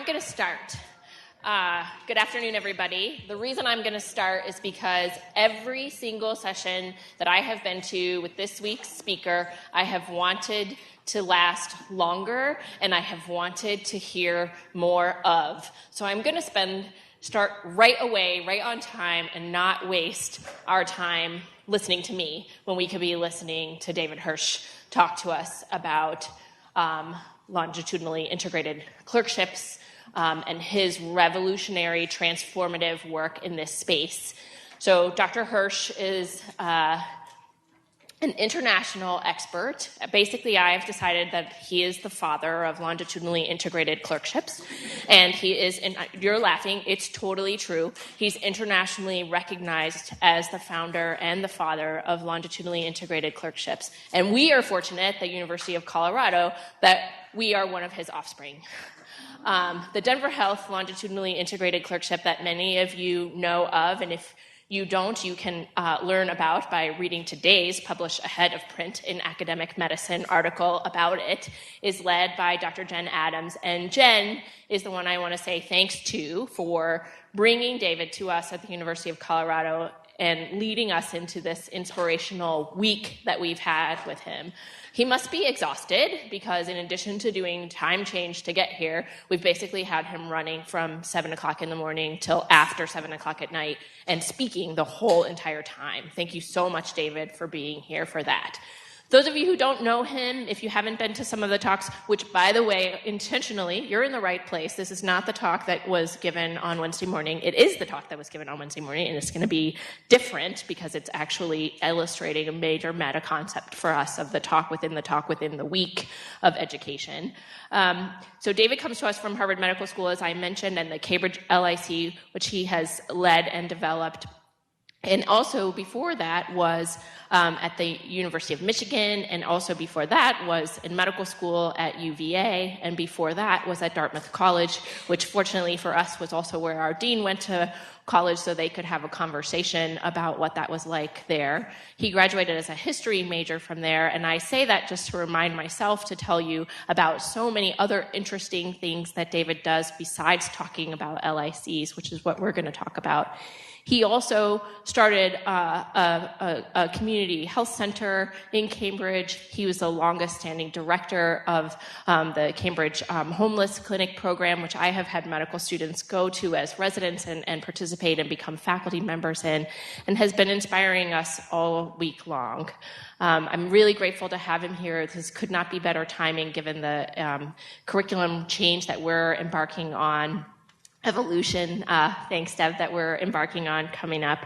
going to start. Good afternoon, everybody. The reason I'm going to start is because every single session that I have been to with this week's speaker, I have wanted to last longer, and I have wanted to hear more of. So I'm going to start right away, right on time, and not waste our time listening to me when we could be listening to David Hirsch talk to us about longitudinally integrated clerkships and his revolutionary, transformative work in this space. So Dr. Hirsch is an international expert. Basically, I have decided that he is the father of longitudinally integrated clerkships. And he is, and you're laughing, it's totally true. He's internationally recognized as the founder and the father of longitudinally integrated clerkships. And we are fortunate at the University of Colorado that we are one of his offspring. The Denver Health longitudinally integrated clerkship that many of you know of, and if you don't, you can learn about by reading today's published ahead of print in Academic Medicine article about it, is led by Dr. Jen Adams. And Jen is the one I want to say thanks to for bringing David to us at the University of Colorado and leading us into this inspirational week that we've had with him. He must be exhausted because in addition to doing time change to get here, we've basically had him running from 7 o'clock in the morning till after 7 o'clock at night and speaking the whole entire time. Thank you so much, David, for being here for that. Those of you who don't know him, if you haven't been to some of the talks, which, by the way, intentionally, you're in the right place. This is not the talk that was given on Wednesday morning. It is the talk that was given on Wednesday morning, and it's going to be different because it's actually illustrating a major meta concept for us of the talk within the week of education. So David comes to us from Harvard Medical School, as I mentioned, and the Cambridge LIC, which he has led and developed. And also before that was at the University of Michigan, and also before that was in medical school at UVA, and before that was at Dartmouth College, which fortunately for us was also where our dean went to college so they could have a conversation about what that was like there. He graduated as a history major from there, and I say that just to remind myself to tell you about so many other interesting things that David does besides talking about LICs, which is what we're going to talk about. He also started a community health center in Cambridge. He was the longest-standing director of the Cambridge Homeless Clinic program, which I have had medical students go to as residents and participate and become faculty members in, and has been inspiring us all week long. I'm really grateful to have him here. This could not be better timing given the curriculum change that we're embarking on. Evolution, thanks, Deb, that we're embarking on coming up.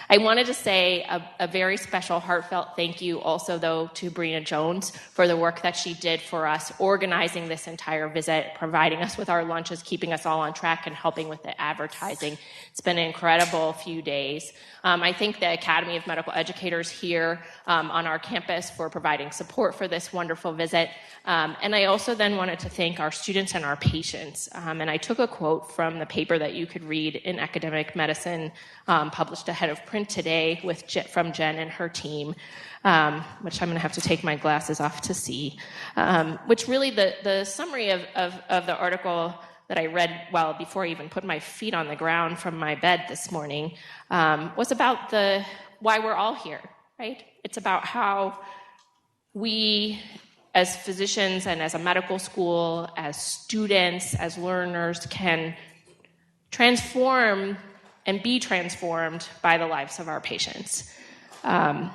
I wanted to say a very special, heartfelt thank you also, though, to Brina Jones for the work that she did for us, organizing this entire visit, providing us with our lunches, keeping us all on track, and helping with the advertising. It's been an incredible few days. I thank the Academy of Medical Educators here on our campus for providing support for this wonderful visit. And I also then wanted to thank our students and our patients. And I took a quote from the paper that you could read in Academic Medicine, published ahead of print today from Jen and her team, which I'm going to have to take my glasses off to see, which really the summary of the article that I read before I even put my feet on the ground from my bed this morning was about why we're all here, right? It's about how we as physicians and as a medical school, as students, as learners can transform and be transformed by the lives of our patients. And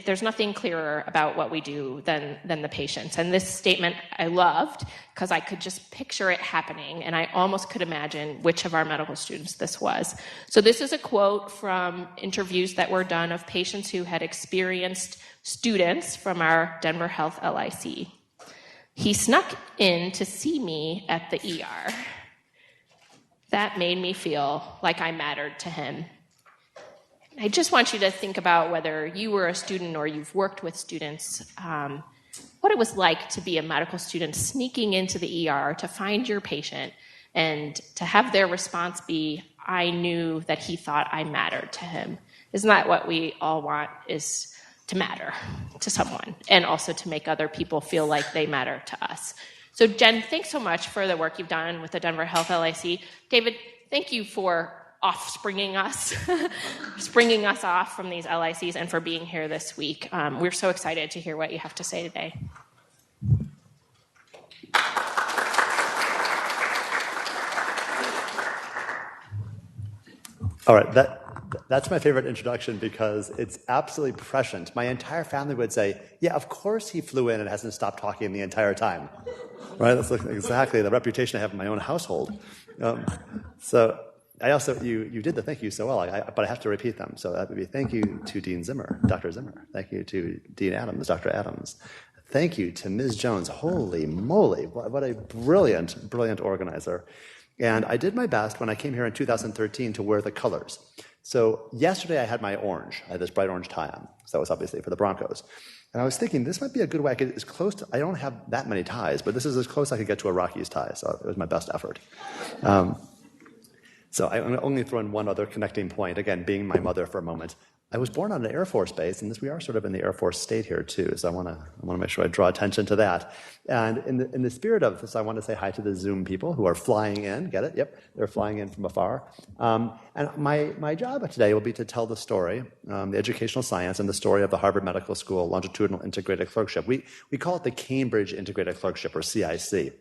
there's nothing clearer about what we do than the patients. And this statement I loved because I could just picture it happening, and I almost could imagine which of our medical students this was. So this is a quote from interviews that were done of patients who had experienced students from our Denver Health LIC. He snuck in to see me at the ER. That made me feel like I mattered to him. I just want you to think about whether you were a student or you've worked with students, what it was like to be a medical student sneaking into the ER to find your patient and to have their response be, I knew that he thought I mattered to him. Isn't that what we all want, is to matter to someone and also to make other people feel like they matter to us? So Jen, thanks so much for the work you've done with the Denver Health LIC. David, thank you for springing us off from these LICs and for being here this week. We're so excited to hear what you have to say today. All right, that's my favorite introduction because it's absolutely prescient. My entire family would say, yeah, of course he flew in and hasn't stopped talking the entire time. Right? That's exactly the reputation I have in my own household. So I also, you did the thank you so well, but I have to repeat them. So that would be thank you to Dean Zimmer, Dr. Zimmer. Thank you to Dean Adams, Dr. Adams. Thank you to Ms. Jones. Holy moly, what a brilliant, brilliant organizer. And I did my best when I came here in 2013 to wear the colors. So yesterday I had my orange. I had this bright orange tie on. So that was obviously for the Broncos. And I was thinking this might be a good way I could as close to, I don't have that many ties, but this is as close I could get to a Rockies tie. So it was my best effort. So I'm only throw in one other connecting point, again, being my mother for a moment. I was born on an Air Force base, and we are sort of in the Air Force state here too, so I want to make sure I draw attention to that. And in the spirit of this, I want to say hi to the Zoom people who are flying in. Get it? Yep, they're flying in from afar. And my job today will be to tell the story, the educational science, and the story of the Harvard Medical School Longitudinal Integrated Clerkship. We call it the Cambridge Integrated Clerkship, or CIC.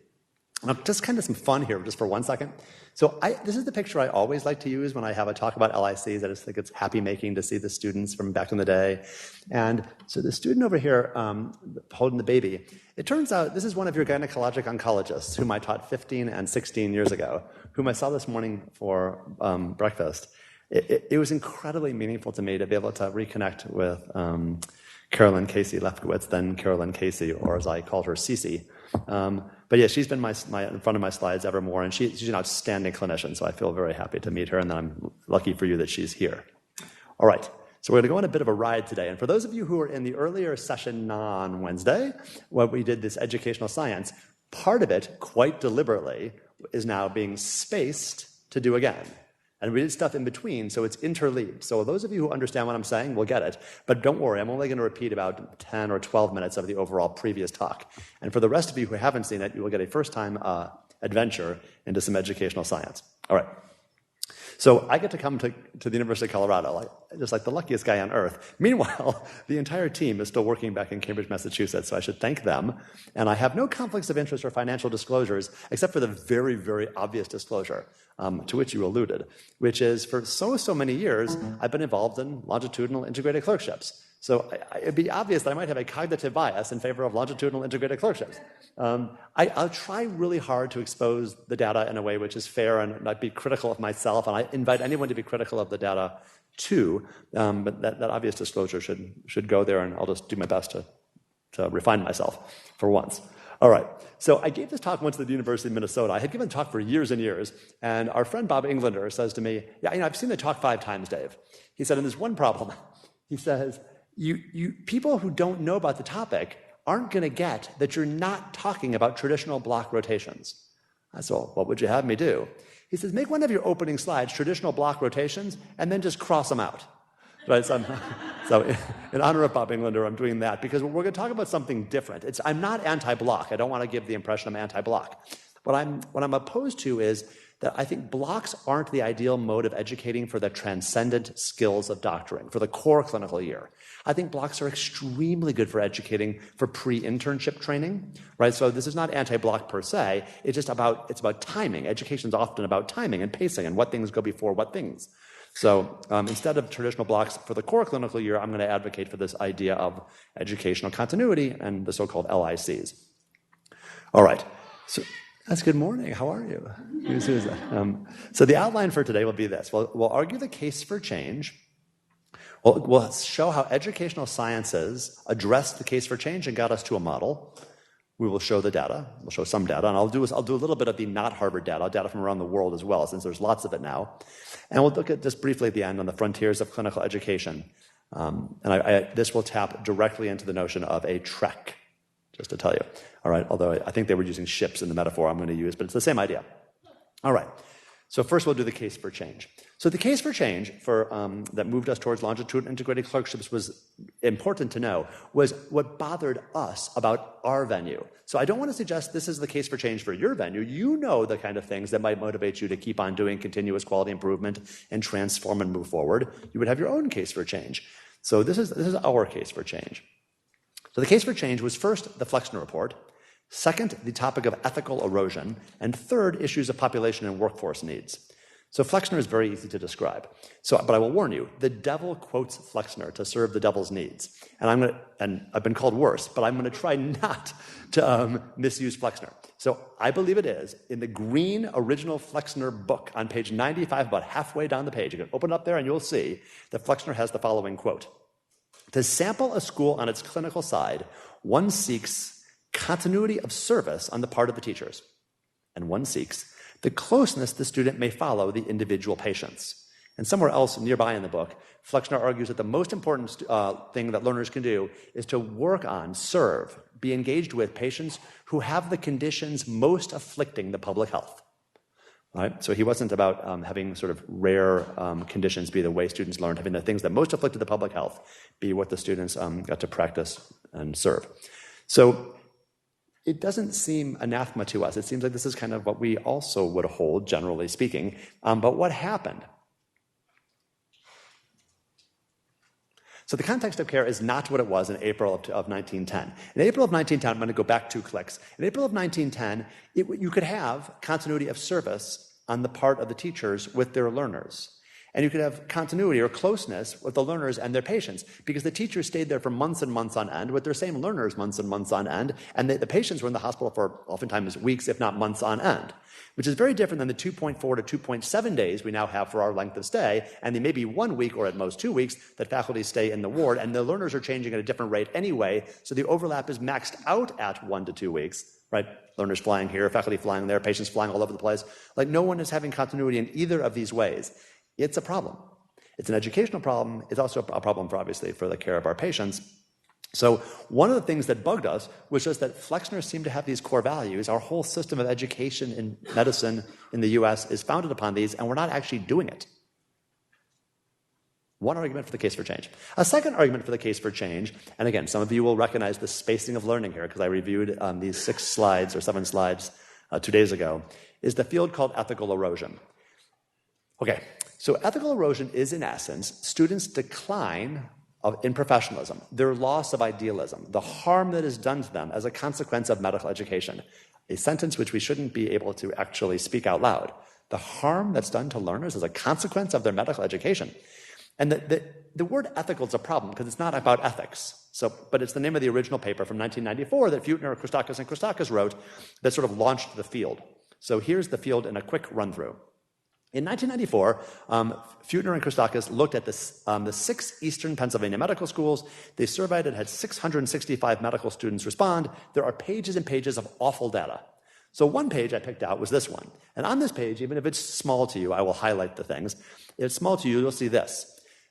Now, just kind of some fun here, just for 1 second. So this is the picture I always like to use when I have a talk about LICs. I just think it's happy-making to see the students from back in the day. And so the student over here holding the baby, it turns out this is one of your gynecologic oncologists whom I taught 15 and 16 years ago, whom I saw this morning for breakfast. It was incredibly meaningful to me to be able to reconnect with Carolyn Casey Lefkowitz, then Carolyn Casey, or as I called her, Cece. But yeah, she's been in front of my slides evermore, and she's an outstanding clinician, so I feel very happy to meet her, and then I'm lucky for you that she's here. All right, so we're going to go on a bit of a ride today, and for those of you who were in the earlier session on Wednesday, when we did this educational science, part of it, quite deliberately, is now being spaced to do again. And we did stuff in between, so it's interleaved. So those of you who understand what I'm saying will get it. But don't worry, I'm only going to repeat about 10 or 12 minutes of the overall previous talk. And for the rest of you who haven't seen it, you will get a first-time adventure into some educational science. All right. So I get to come to the University of Colorado, just like the luckiest guy on earth. Meanwhile, the entire team is still working back in Cambridge, Massachusetts, so I should thank them. And I have no conflicts of interest or financial disclosures, except for the very, very obvious disclosure, to which you alluded, which is for so many years, I've been involved in longitudinal integrated clerkships. So it'd be obvious that I might have a cognitive bias in favor of longitudinal integrated clerkships. I'll try really hard to expose the data in a way which is fair and not be critical of myself, and I invite anyone to be critical of the data too, but that obvious disclosure should go there, and I'll just do my best to refine myself for once. All right, so I gave this talk once at the University of Minnesota. I had given a talk for years and years, and our friend Bob Englander says to me, yeah, I've seen the talk 5 times, Dave. He said, and there's one problem. He says, you people who don't know about the topic aren't going to get that you're not talking about traditional block rotations. I said, well, what would you have me do? He says, make one of your opening slides traditional block rotations and then just cross them out. Right? So in honor of Bob Englander, I'm doing that because we're going to talk about something different. I'm not anti-block. I don't want to give the impression I'm anti-block. What I'm opposed to is that I think blocks aren't the ideal mode of educating for the transcendent skills of doctoring, for the core clinical year. I think blocks are extremely good for educating for pre-internship training, right? So this is not anti-block per se. It's about timing. Education is often about timing and pacing and what things go before what things. So instead of traditional blocks for the core clinical year, I'm going to advocate for this idea of educational continuity and the so-called LICs. All right. So that's good morning. How are you? So the outline for today will be this. We'll argue the case for change. We'll show how educational sciences addressed the case for change and got us to a model. We will show the data. We'll show some data. And I'll do a little bit of the not Harvard data from around the world as well, since there's lots of it now. And we'll look at just briefly at the end on the frontiers of clinical education. This will tap directly into the notion of a trek, just to tell you. All right, although I think they were using ships in the metaphor I'm going to use, but it's the same idea. All right, So first we'll do the case for change. So the case for change that moved us towards longitudinal integrated clerkships was important to know, was what bothered us about our venue. So I don't want to suggest this is the case for change for your venue. You know the kind of things that might motivate you to keep on doing continuous quality improvement and transform and move forward. You would have your own case for change. So this is our case for change. So the case for change was first the Flexner Report, second the topic of ethical erosion, and third issues of population and workforce needs. So Flexner is very easy to describe. But I will warn you, the devil quotes Flexner to serve the devil's needs. And I've been called worse, but I'm going to try not to misuse Flexner. So I believe it is in the green original Flexner book on page 95, about halfway down the page. You can open it up there and you'll see that Flexner has the following quote. To sample a school on its clinical side, one seeks continuity of service on the part of the teachers, and one seeks the closeness the student may follow the individual patients. And somewhere else nearby in the book, Flexner argues that the most important thing that learners can do is to work on, serve, be engaged with patients who have the conditions most afflicting the public health. Right? So he wasn't about having sort of rare conditions be the way students learned, having the things that most afflicted the public health be what the students got to practice and serve. So it doesn't seem anathema to us. It seems like this is kind of what we also would hold, generally speaking. But what happened? So the context of care is not what it was in April of 1910. In April of 1910, I'm going to go back 2 clicks. In April of 1910, you could have continuity of service on the part of the teachers with their learners. And you could have continuity or closeness with the learners and their patients, because the teachers stayed there for months and months on end with their same learners months and months on end, and the patients were in the hospital for oftentimes weeks, if not months on end, which is very different than the 2.4 to 2.7 days we now have for our length of stay, and the maybe 1 week or at most 2 weeks that faculty stay in the ward, and the learners are changing at a different rate anyway, so the overlap is maxed out at 1 to 2 weeks, right? Learners flying here, faculty flying there, patients flying all over the place. Like, no one is having continuity in either of these ways. It's a problem. It's an educational problem. It's also a problem, obviously, for the care of our patients. So one of the things that bugged us was just that Flexner seemed to have these core values. Our whole system of education in medicine in the U.S. is founded upon these, and we're not actually doing it. One argument for the case for change. A second argument for the case for change, and again, some of you will recognize the spacing of learning here because I reviewed these 6 slides or 7 slides 2 days ago, is the field called ethical erosion. Okay, so ethical erosion is, in essence, students' decline in professionalism, their loss of idealism, the harm that is done to them as a consequence of medical education. A sentence which we shouldn't be able to actually speak out loud. The harm that's done to learners as a consequence of their medical education. And the word ethical is a problem because it's not about ethics. But it's the name of the original paper from 1994 that Feutner, Christakis, and Christakis wrote that sort of launched the field. So here's the field in a quick run-through. In 1994, Feutner and Christakis looked at the 6 Eastern Pennsylvania medical schools. They surveyed and had 665 medical students respond. There are pages and pages of awful data. So one page I picked out was this one. And on this page, even if it's small to you, I will highlight the things. If it's small to you, you'll see this.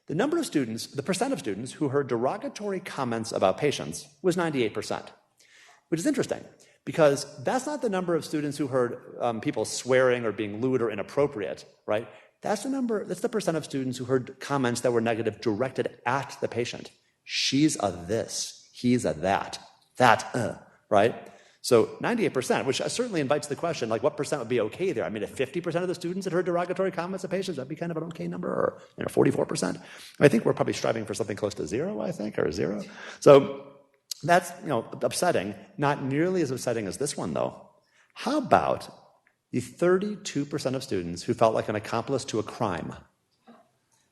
The percent of students who heard derogatory comments about patients was 98%, which is interesting. Because that's not the number of students who heard people swearing or being lewd or inappropriate, right? That's the percent of students who heard comments that were negative directed at the patient. She's a this, he's a that, right? So 98%, which certainly invites the question, like, what percent would be okay there? I mean, if 50% of the students had heard derogatory comments of patients, that'd be kind of an okay number, or 44%. I think we're probably striving for something close to 0, or 0. So that's, upsetting. Not nearly as upsetting as this one, though. How about the 32% of students who felt like an accomplice to a crime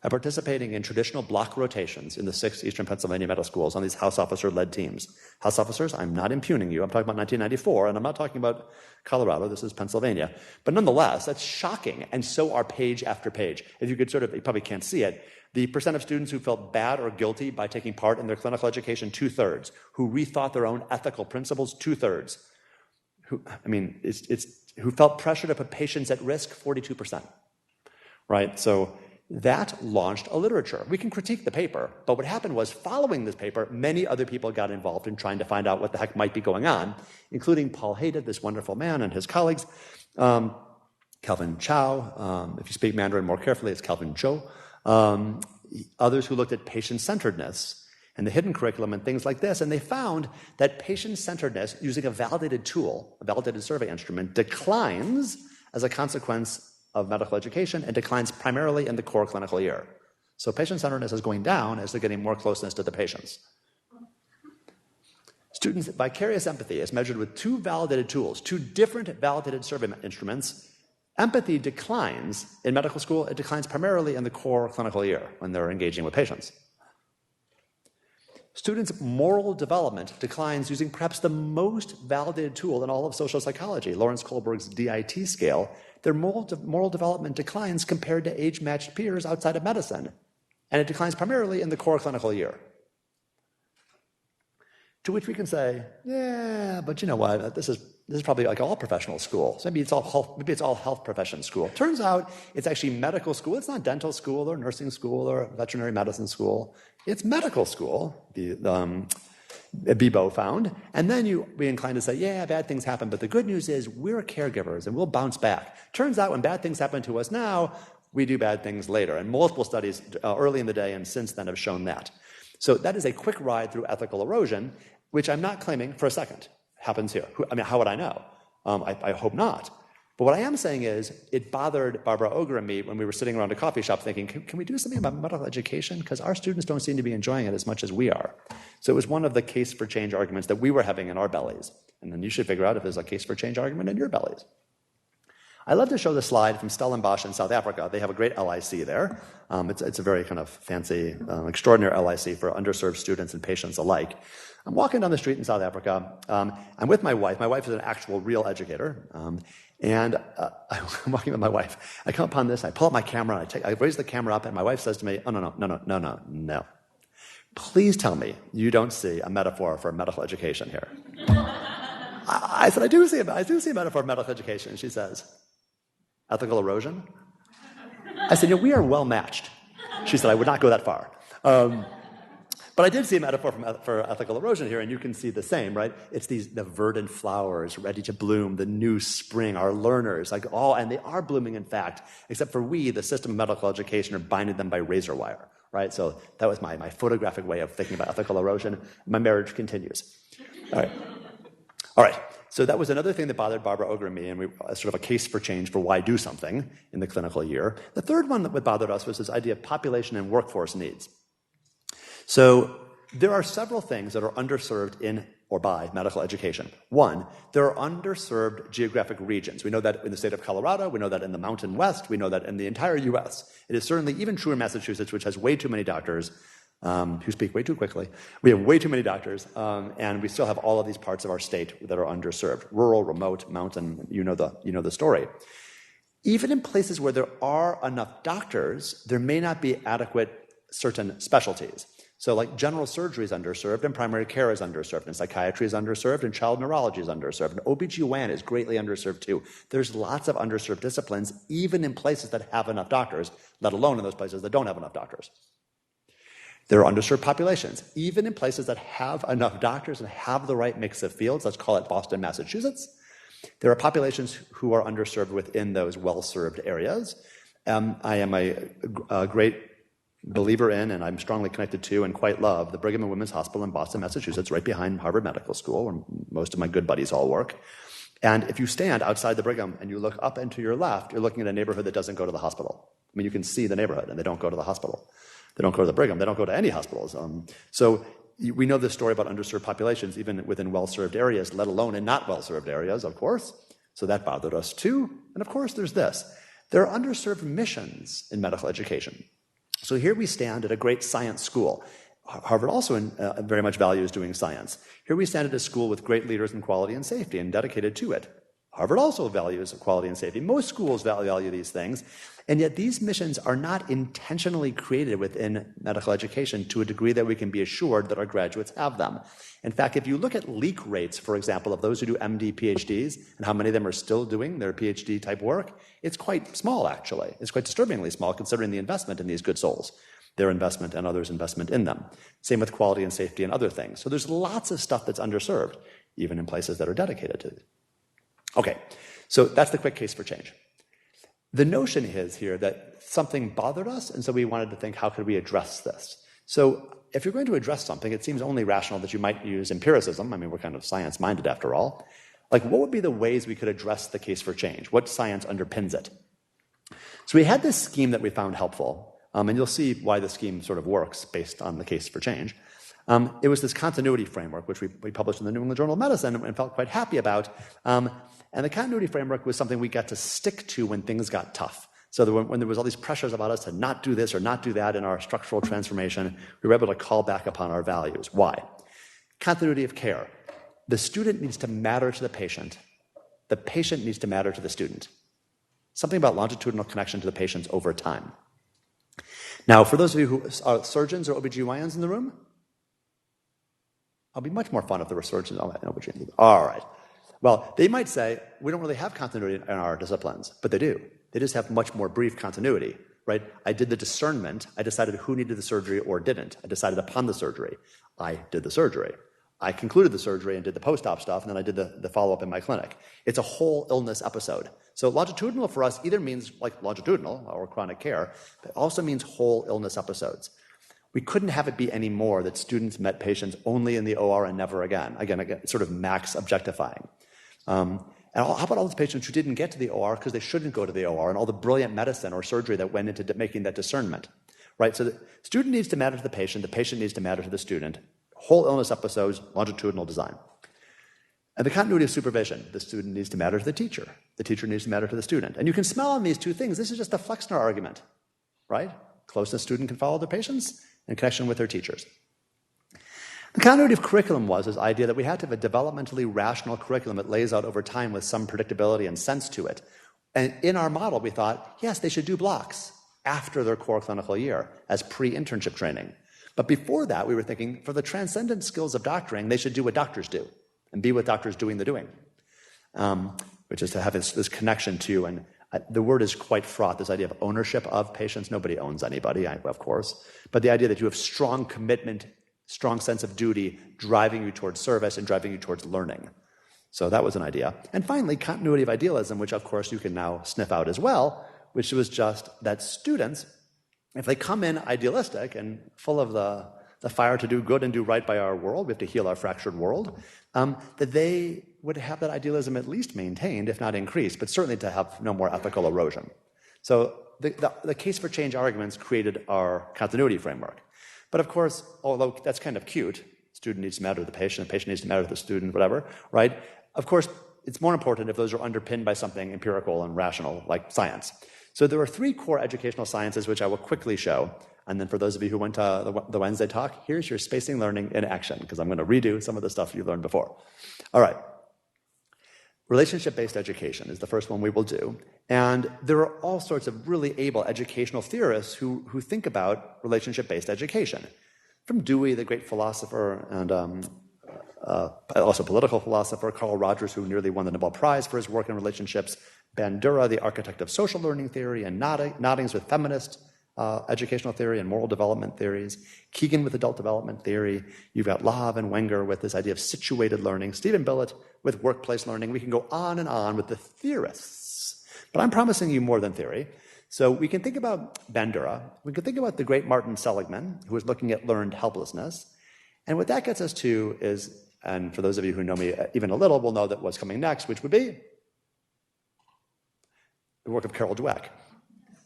are participating in traditional block rotations in the 6 Eastern Pennsylvania medical schools on these house officer-led teams? House officers, I'm not impugning you. I'm talking about 1994, and I'm not talking about Colorado. This is Pennsylvania. But nonetheless, that's shocking, and so are page after page. If you could you probably can't see it, the percent of students who felt bad or guilty by taking part in their clinical education, 2/3. Who rethought their own ethical principles, 2/3. Who felt pressure to put patients at risk, 42%. Right? So that launched a literature. We can critique the paper, but what happened was, following this paper, many other people got involved in trying to find out what the heck might be going on, including Paul Haydett, this wonderful man, and his colleagues. Calvin Chow. If you speak Mandarin more carefully, it's Calvin Zhou. Others who looked at patient-centeredness and the hidden curriculum and things like this, and they found that patient-centeredness, using a validated tool, a validated survey instrument, declines as a consequence of medical education and declines primarily in the core clinical year. So patient-centeredness is going down as they're getting more closeness to the patients. Students' vicarious empathy is measured with two validated tools, two different validated survey instruments. Empathy declines in medical school. It declines primarily in the core clinical year when they're engaging with patients. Students' moral development declines using perhaps the most validated tool in all of social psychology, Lawrence Kohlberg's DIT scale. Their moral development declines compared to age-matched peers outside of medicine, and it declines primarily in the core clinical year. To which we can say, yeah, but you know what? This is probably like all professional school. So maybe it's all health profession school. Turns out it's actually medical school. It's not dental school or nursing school or veterinary medicine school. It's medical school, Bibo found. And then you'd be inclined to say, yeah, bad things happen, but the good news is we're caregivers and we'll bounce back. Turns out when bad things happen to us now, we do bad things later. And multiple studies early in the day and since then have shown that. So that is a quick ride through ethical erosion, which I'm not claiming for a second happens here. How would I know? I hope not. But what I am saying is it bothered Barbara Oger and me when we were sitting around a coffee shop thinking, can we do something about medical education? Because our students don't seem to be enjoying it as much as we are. So it was one of the case for change arguments that we were having in our bellies. And then you should figure out if there's a case for change argument in your bellies. I love to show the slide from Stellenbosch in South Africa. They have a great LIC there. It's a very kind of fancy, extraordinary LIC for underserved students and patients alike. I'm walking down the street in South Africa. I'm with my wife. My wife is an actual real educator. And I'm walking with my wife. I come upon this, I pull up my camera, I raise the camera up, and my wife says to me, oh, no. Please tell me you don't see a metaphor for medical education here. I said, I do see a metaphor for medical education. And she says, ethical erosion? I said, we are well matched. She said, I would not go that far. But I did see a metaphor for ethical erosion here, and you can see the same, right? It's the verdant flowers ready to bloom, the new spring, our learners, and they are blooming, in fact, except for we, the system of medical education, are binding them by razor wire, right? So that was my photographic way of thinking about ethical erosion. My marriage continues. All right. So that was another thing that bothered Barbara Oger and me, and we sort of a case for change for why do something in the clinical year. The third one that bothered us was this idea of population and workforce needs. So there are several things that are underserved in or by medical education. One, there are underserved geographic regions. We know that in the state of Colorado. We know that in the Mountain West. We know that in the entire U.S. It is certainly even true in Massachusetts, which has way too many doctors who speak way too quickly. We have way too many doctors, and we still have all of these parts of our state that are underserved. Rural, remote, mountain, you know the story. Even in places where there are enough doctors, there may not be adequate certain specialties. So like general surgery is underserved, and primary care is underserved, and psychiatry is underserved, and child neurology is underserved, and OBGYN is greatly underserved too. There's lots of underserved disciplines, even in places that have enough doctors, let alone in those places that don't have enough doctors. There are underserved populations, even in places that have enough doctors and have the right mix of fields. Let's call it Boston, Massachusetts. There are populations who are underserved within those well-served areas. I am a great believer in, and I'm strongly connected to and quite love, the Brigham and Women's Hospital in Boston, Massachusetts, right behind Harvard Medical School, where most of my good buddies all work. And if you stand outside the Brigham and you look up and to your left, you're looking at a neighborhood that doesn't go to the hospital. I mean, you can see the neighborhood, and they don't go to the hospital. They don't go to the Brigham. They don't go to any hospitals. So we know this story about underserved populations, even within well-served areas, let alone in not well-served areas, of course. So that bothered us too. And of course, there's this. There are underserved missions in medical education. So here we stand at a great science school. Harvard also very much values doing science. Here we stand at a school with great leaders in quality and safety and dedicated to it. Harvard also values quality and safety. Most schools value these things, and yet these missions are not intentionally created within medical education to a degree that we can be assured that our graduates have them. In fact, if you look at leak rates, for example, of those who do MD, PhDs, and how many of them are still doing their PhD-type work, it's quite small, actually. It's quite disturbingly small, considering the investment in these good souls, their investment and others' investment in them. Same with quality and safety and other things. So there's lots of stuff that's underserved, even in places that are dedicated to it. Okay, so that's the quick case for change. The notion is here that something bothered us, and so we wanted to think, how could we address this? So if you're going to address something, it seems only rational that you might use empiricism. I mean, we're kind of science-minded after all. Like, what would be the ways we could address the case for change? What science underpins it? So we had this scheme that we found helpful, and you'll see why the scheme sort of works based on the case for change. It was this continuity framework, which we published in the New England Journal of Medicine and felt quite happy about. And the continuity framework was something we got to stick to when things got tough. So when there was all these pressures about us to not do this or not do that in our structural transformation, we were able to call back upon our values. Why? Continuity of care. The student needs to matter to the patient. The patient needs to matter to the student. Something about longitudinal connection to the patients over time. Now, for those of you who are surgeons or OBGYNs in the room, I'll be much more fun if there were surgeons and OBGYNs. All right. Well, they might say, we don't really have continuity in our disciplines, but they do. They just have much more brief continuity, right? I did the discernment. I decided who needed the surgery or didn't. I decided upon the surgery. I did the surgery. I concluded the surgery and did the post-op stuff, and then I did the follow-up in my clinic. It's a whole illness episode. So longitudinal for us either means like longitudinal or chronic care, but it also means whole illness episodes. We couldn't have it be any more that students met patients only in the OR and never again. Again, it's sort of max objectifying. And how about all those patients who didn't get to the OR because they shouldn't go to the OR, and all the brilliant medicine or surgery that went into making that discernment, right? So the student needs to matter to the patient needs to matter to the student. Whole illness episodes, longitudinal design. And the continuity of supervision. The student needs to matter to the teacher needs to matter to the student. And you can smell on these two things. This is just a Flexner argument, right? Closeness student can follow their patients in connection with their teachers. The continuity of curriculum was this idea that we had to have a developmentally rational curriculum that lays out over time with some predictability and sense to it. And in our model, we thought, yes, they should do blocks after their core clinical year as pre-internship training. But before that, we were thinking, for the transcendent skills of doctoring, they should do what doctors do and be what doctors doing the doing, which is to have this connection to, and the word is quite fraught, this idea of ownership of patients. Nobody owns anybody, of course, but the idea that you have strong commitment, strong sense of duty, driving you towards service and driving you towards learning. So that was an idea. And finally, continuity of idealism, which of course you can now sniff out as well, which was just that students, if they come in idealistic and full of the fire to do good and do right by our world, we have to heal our fractured world, that they would have that idealism at least maintained, if not increased, but certainly to have no more ethical erosion. So the case for change arguments created our continuity framework. But of course, although that's kind of cute, student needs to matter to the patient needs to matter to the student, whatever, right? Of course, it's more important if those are underpinned by something empirical and rational, like science. So there are three core educational sciences, which I will quickly show. And then for those of you who went to the Wednesday talk, here's your spacing learning in action, because I'm going to redo some of the stuff you learned before. All right. Relationship-based education is the first one we will do. And there are all sorts of really able educational theorists who think about relationship-based education. From Dewey, the great philosopher, and also political philosopher, Carl Rogers, who nearly won the Nobel Prize for his work in relationships, Bandura, the architect of social learning theory, and Noddings with feminist educational theory and moral development theories, Keegan with adult development theory, you've got Lahav and Wenger with this idea of situated learning, Stephen Billett with workplace learning. We can go on and on with the theorists. But I'm promising you more than theory. So we can think about Bandura. We can think about the great Martin Seligman, who was looking at learned helplessness. And what that gets us to is, and for those of you who know me even a little will know that what's coming next, which would be the work of Carol Dweck.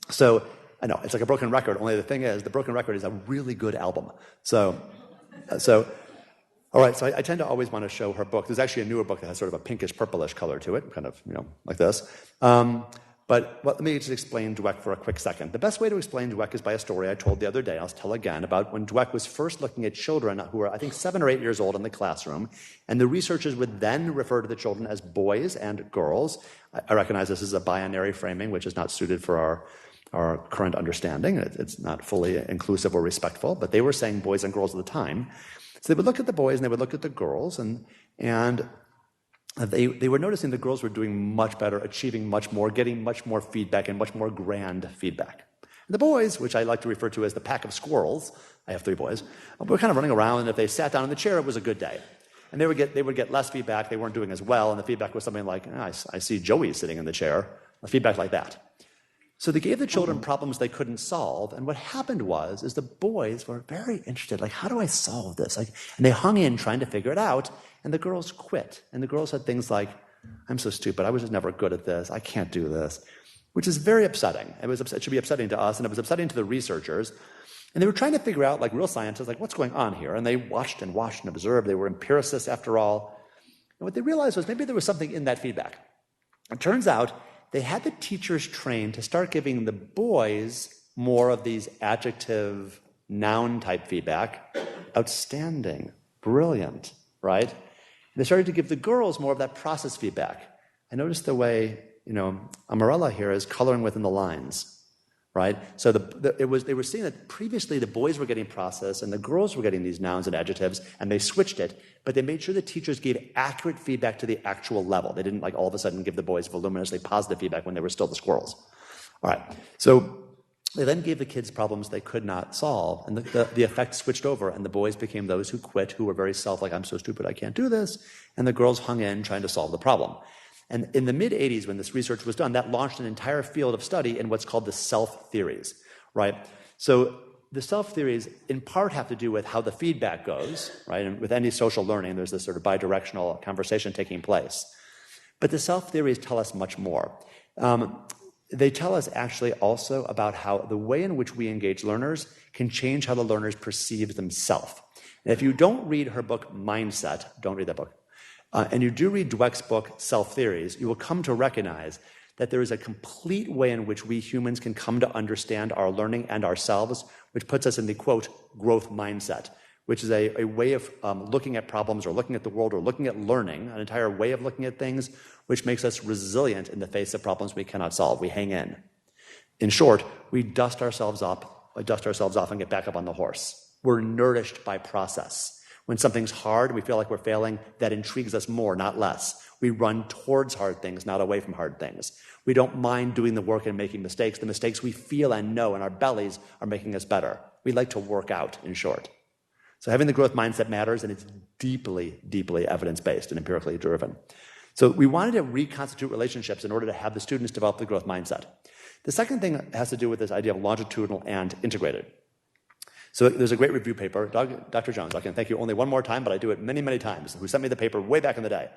So I know, it's like a broken record, only the thing is, the broken record is a really good album. So all right, so I tend to always want to show her book. There's actually a newer book that has sort of a pinkish purplish color to it, kind of, like this. But let me just explain Dweck for a quick second. The best way to explain Dweck is by a story I told the other day. I'll tell again about when Dweck was first looking at children who were, I think, 7 or 8 years old in the classroom, and the researchers would then refer to the children as boys and girls. I recognize this is a binary framing, which is not suited for our current understanding. It's not fully inclusive or respectful, but they were saying boys and girls at the time. So they would look at the boys and they would look at the girls, and they were noticing the girls were doing much better, achieving much more, getting much more feedback and much more grand feedback. And the boys, which I like to refer to as the pack of squirrels, I have 3 boys, were kind of running around, and if they sat down in the chair, it was a good day. And they would get less feedback, they weren't doing as well, and the feedback was something like, I see Joey sitting in the chair, a feedback like that. So they gave the children problems they couldn't solve, and what happened was the boys were very interested, like, how do I solve this? Like, and they hung in trying to figure it out, and the girls quit. And the girls said things like, I'm so stupid, I was just never good at this, I can't do this, which is very upsetting. It should be upsetting to us, and it was upsetting to the researchers. And they were trying to figure out, like real scientists, like, what's going on here? And they watched and observed. They were empiricists after all. And what they realized was maybe there was something in that feedback. It turns out they had the teachers trained to start giving the boys more of these adjective, noun-type feedback. Outstanding, brilliant, right? And they started to give the girls more of that process feedback. I noticed the way, Amarella here is coloring within the lines, right? So they were seeing that previously the boys were getting process and the girls were getting these nouns and adjectives, and they switched it, but they made sure the teachers gave accurate feedback to the actual level. They didn't like all of a sudden give the boys voluminously positive feedback when they were still the squirrels. All right, so they then gave the kids problems they could not solve, and the effect switched over, and the boys became those who quit, who were very like, I'm so stupid, I can't do this, and the girls hung in trying to solve the problem. And in the mid-'80s, when this research was done, that launched an entire field of study in what's called the self theories, right? So the self theories, in part, have to do with how the feedback goes, right? And with any social learning, there's this sort of bidirectional conversation taking place. But the self theories tell us much more. They tell us actually also about how the way in which we engage learners can change how the learners perceive themselves. And if you don't read her book, Mindset, don't read that book, and you do read Dweck's book, Self Theories, you will come to recognize that there is a complete way in which we humans can come to understand our learning and ourselves, which puts us in the, quote, growth mindset, which is a way of looking at problems or looking at the world or looking at learning, an entire way of looking at things, which makes us resilient in the face of problems we cannot solve. We hang in. In short, we dust ourselves off and get back up on the horse. We're nourished by process. When something's hard and we feel like we're failing, that intrigues us more, not less. We run towards hard things, not away from hard things. We don't mind doing the work and making mistakes. The mistakes we feel and know in our bellies are making us better. We like to work out, in short. So having the growth mindset matters, and it's deeply, deeply evidence-based and empirically driven. So we wanted to reconstitute relationships in order to have the students develop the growth mindset. The second thing has to do with this idea of longitudinal and integrated. So there's a great review paper. Dr. Jones, I can thank you only one more time, but I do it many, many times, who sent me the paper way back in the day.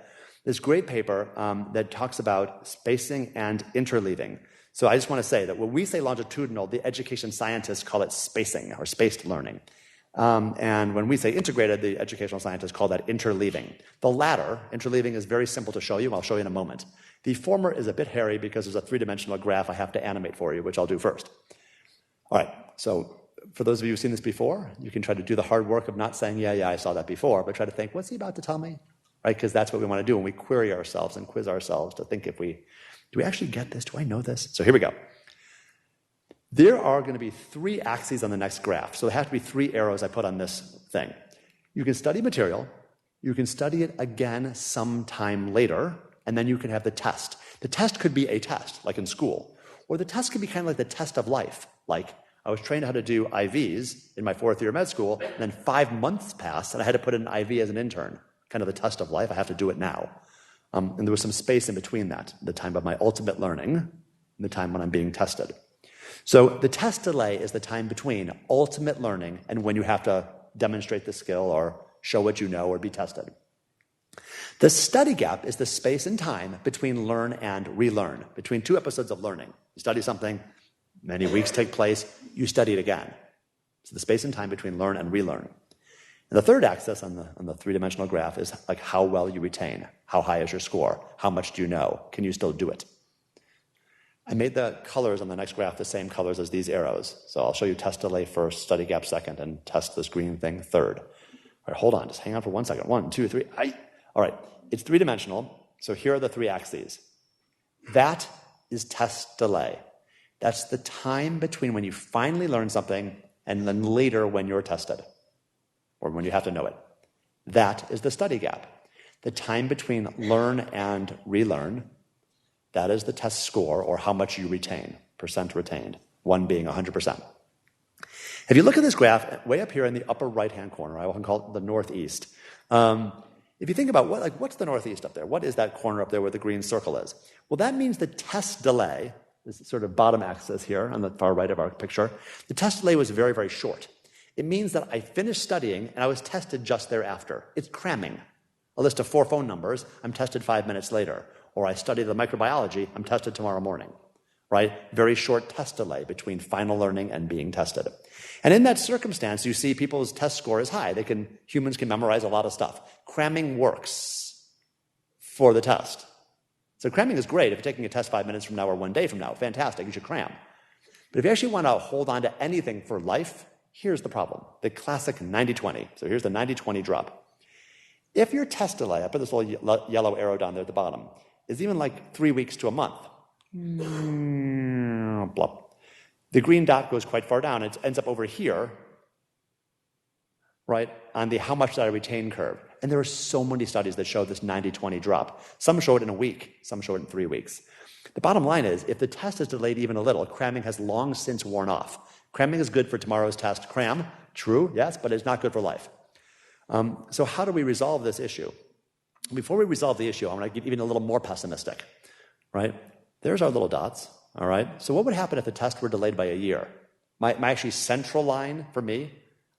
This great paper that talks about spacing and interleaving. So I just want to say that when we say longitudinal, the education scientists call it spacing or spaced learning. And when we say integrated, the educational scientists call that interleaving. The latter, interleaving, is very simple to show you. I'll show you in a moment. The former is a bit hairy because there's a three-dimensional graph I have to animate for you, which I'll do first. All right, so for those of you who've seen this before, you can try to do the hard work of not saying, yeah, I saw that before, but try to think, what's he about to tell me? Right? Because that's what we want to do when we query ourselves and quiz ourselves to think do we actually get this? Do I know this? So here we go. There are going to be 3 axes on the next graph. So there have to be 3 arrows I put on this thing. You can study material, you can study it again sometime later, and then you can have the test. The test could be a test, like in school, or the test could be kind of like the test of life, like I was trained how to do IVs in my 4th year of med school, and then 5 months passed, and I had to put in an IV as an intern. Kind of the test of life. I have to do it now. And there was some space in between that, the time of my ultimate learning and the time when I'm being tested. So the test delay is the time between ultimate learning and when you have to demonstrate the skill or show what you know or be tested. The study gap is the space and time between learn and relearn, between 2 episodes of learning. You study something, many weeks take place, you study it again. So the space and time between learn and relearn. And the third axis on the three-dimensional graph is like how well you retain. How high is your score? How much do you know? Can you still do it? I made the colors on the next graph the same colors as these arrows. So I'll show you test delay first, study gap second, and test this green thing third. All right, hold on. Just hang on for 1 second. 1, 2, 3. All right, it's three-dimensional. So here are the 3 axes. That is test delay. That's the time between when you finally learn something and then later when you're tested, or when you have to know it. That is the study gap. The time between learn and relearn, that is the test score, or how much you retain, percent retained, 1 being 100%. If you look at this graph, way up here in the upper right-hand corner, I often call it the northeast. If you think about what's the northeast up there? What is that corner up there where the green circle is? Well, that means the test delay this sort of bottom axis here on the far right of our picture, the test delay was very, very short. It means that I finished studying and I was tested just thereafter. It's cramming. A list of 4 phone numbers, I'm tested 5 minutes later. Or I study the microbiology, I'm tested tomorrow morning. Right? Very short test delay between final learning and being tested. And in that circumstance, you see people's test score is high. Humans can memorize a lot of stuff. Cramming works for the test. So cramming is great. If you're taking a test 5 minutes from now or 1 day from now, fantastic, you should cram. But if you actually want to hold on to anything for life, here's the problem. The classic 90-20. So here's the 90-20 drop. If your test delay, I put this little yellow arrow down there at the bottom, is even like 3 weeks to a month, blah. The green dot goes quite far down. It ends up over here, right, on the how much did I retain curve. And there are so many studies that show this 90-20 drop. Some show it in a week. Some show it in 3 weeks. The bottom line is, if the test is delayed even a little, cramming has long since worn off. Cramming is good for tomorrow's test. Cram, true, yes, but it's not good for life. So how do we resolve this issue? Before we resolve the issue, I'm going to get even a little more pessimistic, right? There's our little dots, all right? So what would happen if the test were delayed by a year? My actually central line for me,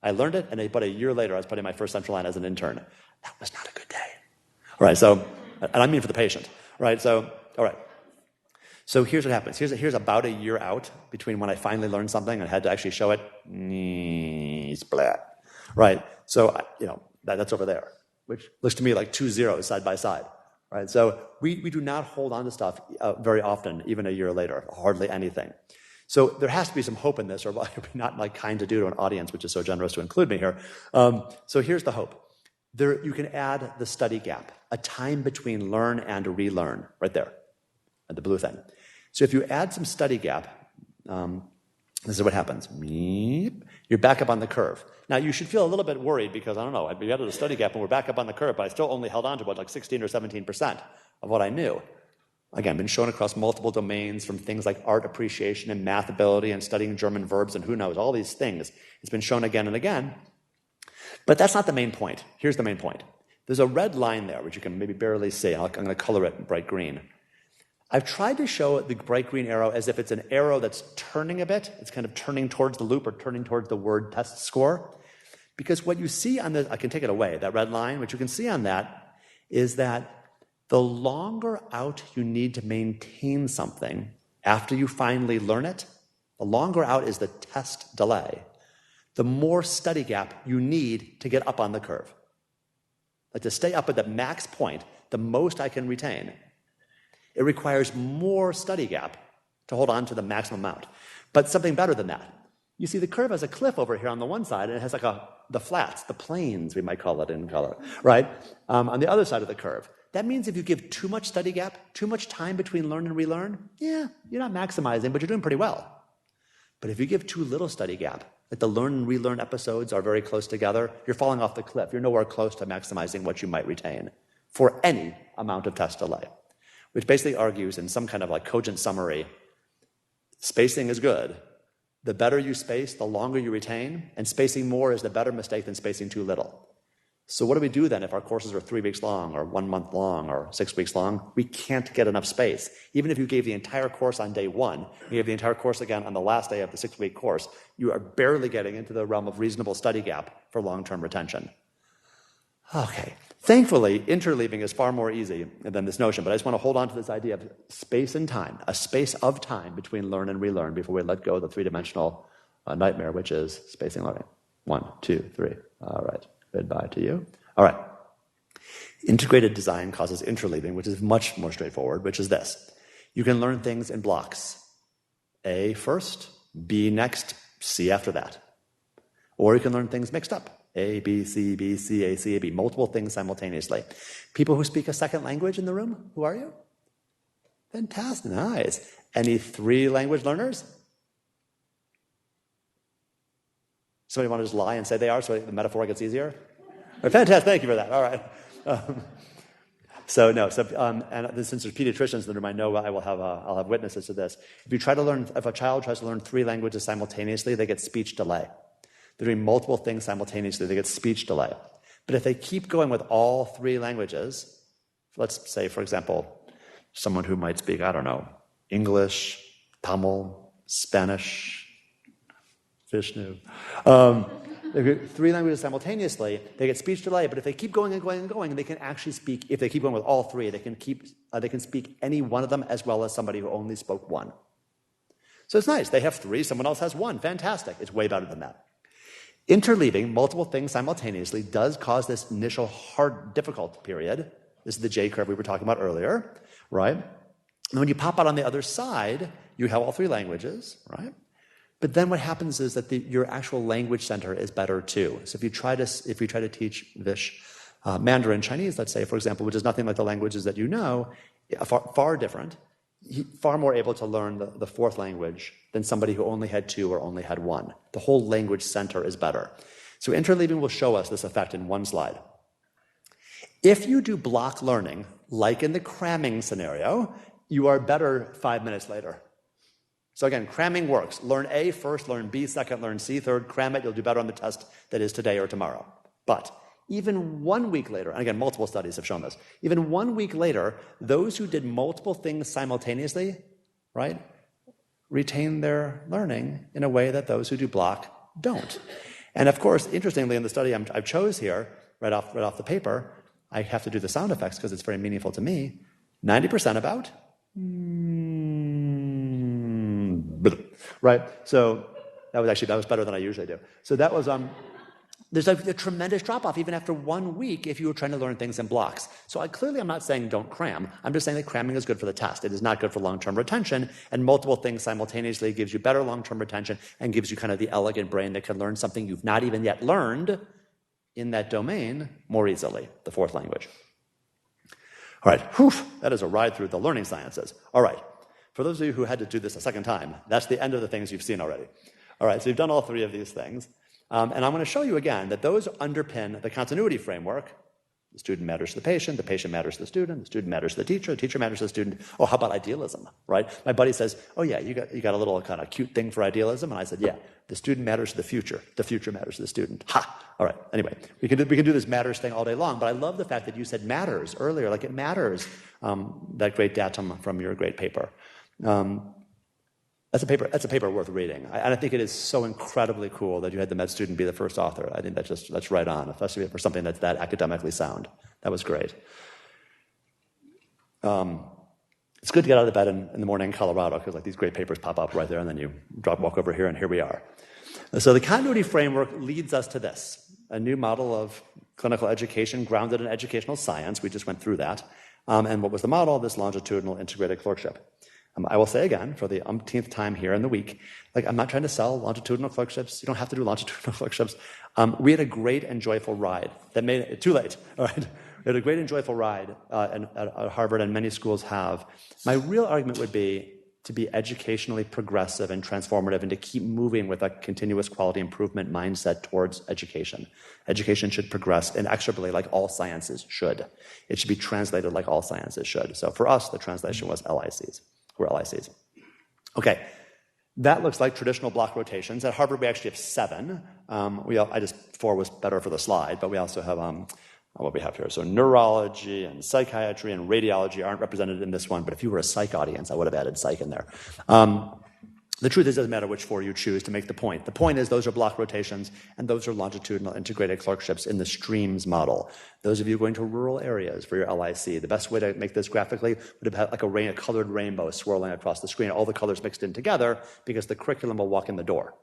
I learned it, and about a year later, I was putting my first central line as an intern. That was not a good day. All right, so, and I mean for the patient, right? So, all right. So here's what happens. Here's about a year out between when I finally learned something and had to actually show it. Splat. Right? So, that's over there, which looks to me like 2 zeros side by side. Right? So we do not hold on to stuff very often, even a year later, hardly anything. So there has to be some hope in this, or I would be not kind to do to an audience which is so generous to include me here. So here's the hope. You can add the study gap, a time between learn and relearn, right there, the blue thing. So if you add some study gap, this is what happens. You're back up on the curve. Now, you should feel a little bit worried because, I don't know, we added a study gap and we're back up on the curve, but I still only held on to about like 16 or 17% of what I knew. Again, been shown across multiple domains, from things like art appreciation and math ability and studying German verbs and who knows, all these things. It's been shown again and again. But that's not the main point. Here's the main point. There's a red line there, which you can maybe barely see. I'm going to color it bright green. I've tried to show the bright green arrow as if it's an arrow that's turning a bit. It's kind of turning towards the loop or turning towards the word test score. Because what you see on the, I can take it away, that red line, what you can see on that is that the longer out you need to maintain something after you finally learn it, the longer out is the test delay, the more study gap you need to get up on the curve. Like to stay up at the max point, the most I can retain, it requires more study gap to hold on to the maximum amount. But something better than that. You see the curve has a cliff over here on the one side, and it has like the flats, the planes, we might call it in color, right? On the other side of the curve. That means if you give too much study gap, too much time between learn and relearn, yeah, you're not maximizing, but you're doing pretty well. But if you give too little study gap, like the learn and relearn episodes are very close together, you're falling off the cliff. You're nowhere close to maximizing what you might retain for any amount of test delay. Which basically argues in some kind of like cogent summary, spacing is good. The better you space, the longer you retain, and spacing more is the better mistake than spacing too little. So what do we do then if our courses are 3 weeks long or 1 month long or 6 weeks long? We can't get enough space. Even if you gave the entire course on day 1, you gave the entire course again on the last day of the 6-week course, you are barely getting into the realm of reasonable study gap for long-term retention. Okay. Thankfully, interleaving is far more easy than this notion, but I just want to hold on to this idea of space and time, a space of time between learn and relearn before we let go of the three-dimensional nightmare, which is spacing learning. 1, 2, 3. All right. Goodbye to you. All right. Integrated design causes interleaving, which is much more straightforward, which is this. You can learn things in blocks. A first, B next, C after that. Or you can learn things mixed up. A, B, C, B, C, A, C, A, B. Multiple things simultaneously. People who speak a second language in the room, who are you? Fantastic. Nice. Any 3 language learners? Somebody want to just lie and say they are so the metaphor gets easier? Fantastic. Thank you for that. All right. And since there's pediatricians in the room, I know I'll have witnesses to this. If a child tries to learn 3 languages simultaneously, they get speech delay. They're doing multiple things simultaneously, they get speech delay. But if they keep going with all 3 languages, let's say, for example, someone who might speak, I don't know, English, Tamil, Spanish, Vishnu. They get 3 languages simultaneously, they get speech delay, but if they keep going and going and going, they can actually speak, if they keep going with all 3, they can speak any one of them as well as somebody who only spoke 1. So it's nice. They have 3, someone else has 1. Fantastic. It's way better than that. Interleaving multiple things simultaneously does cause this initial hard, difficult period. This is the J curve we were talking about earlier, right? And when you pop out on the other side, you have all 3 languages, right? But then what happens is that your actual language center is better too. So if you try to teach Vish Mandarin Chinese, let's say, for example, which is nothing like the languages that you know, far different, far more able to learn the 4th language than somebody who only had 2 or only had 1. The whole language center is better. So interleaving will show us this effect in one slide. If you do block learning, like in the cramming scenario, you are better 5 minutes later. So again, cramming works. Learn A first, learn B second, learn C third, cram it, you'll do better on the test that is today or tomorrow. But even 1 week later, and again, multiple studies have shown this, even 1 week later, those who did multiple things simultaneously, right, retain their learning in a way that those who do block don't. And of course, interestingly, in the study I chose here, right off the paper, I have to do the sound effects because it's very meaningful to me, 90% about, right? So that was better than I usually do. So that was, there's a tremendous drop-off even after 1 week if you were trying to learn things in blocks. So I'm not saying don't cram. I'm just saying that cramming is good for the test. It is not good for long-term retention, and multiple things simultaneously gives you better long-term retention and gives you kind of the elegant brain that can learn something you've not even yet learned in that domain more easily, the 4th language. All right, that is a ride through the learning sciences. All right, for those of you who had to do this a second time, that's the end of the things you've seen already. All right, so you've done all 3 of these things. And I'm going to show you again that those underpin the continuity framework. The student matters to the patient matters to the student matters to the teacher matters to the student. Oh, how about idealism, right? My buddy says, oh yeah, you got a little kind of cute thing for idealism. And I said, yeah, the student matters to the future matters to the student. Ha! All right, anyway, we can do this matters thing all day long, but I love the fact that you said matters earlier, like it matters, that great datum from your great paper. That's a paper worth reading. And I think it is so incredibly cool that you had the med student be the first author. I think that's right on, especially for something that's that academically sound. That was great. It's good to get out of bed in the morning in Colorado because like these great papers pop up right there, and then you walk over here, and here we are. So the continuity framework leads us to this, a new model of clinical education grounded in educational science. We just went through that. And what was the model? This longitudinal integrated clerkship. I will say again, for the umpteenth time here in the week, like I'm not trying to sell longitudinal clerkships. You don't have to do longitudinal clerkships. We had a great and joyful ride that made it too late. All right, we had a great and joyful ride at Harvard, and many schools have. My real argument would be to be educationally progressive and transformative, and to keep moving with a continuous quality improvement mindset towards education. Education should progress inexorably, like all sciences should. It should be translated like all sciences should. So for us, the translation was LICs. We're LICs. Okay, that looks like traditional block rotations. At Harvard, we actually have 7. 4 was better for the slide, but we also have what we have here. So neurology and psychiatry and radiology aren't represented in this one, but if you were a psych audience, I would have added psych in there. The truth is, it doesn't matter which 4 you choose to make the point. The point is those are block rotations, and those are longitudinal integrated clerkships in the streams model. Those of you going to rural areas for your LIC, the best way to make this graphically would have had like a colored rainbow swirling across the screen, all the colors mixed in together, because the curriculum will walk in the door,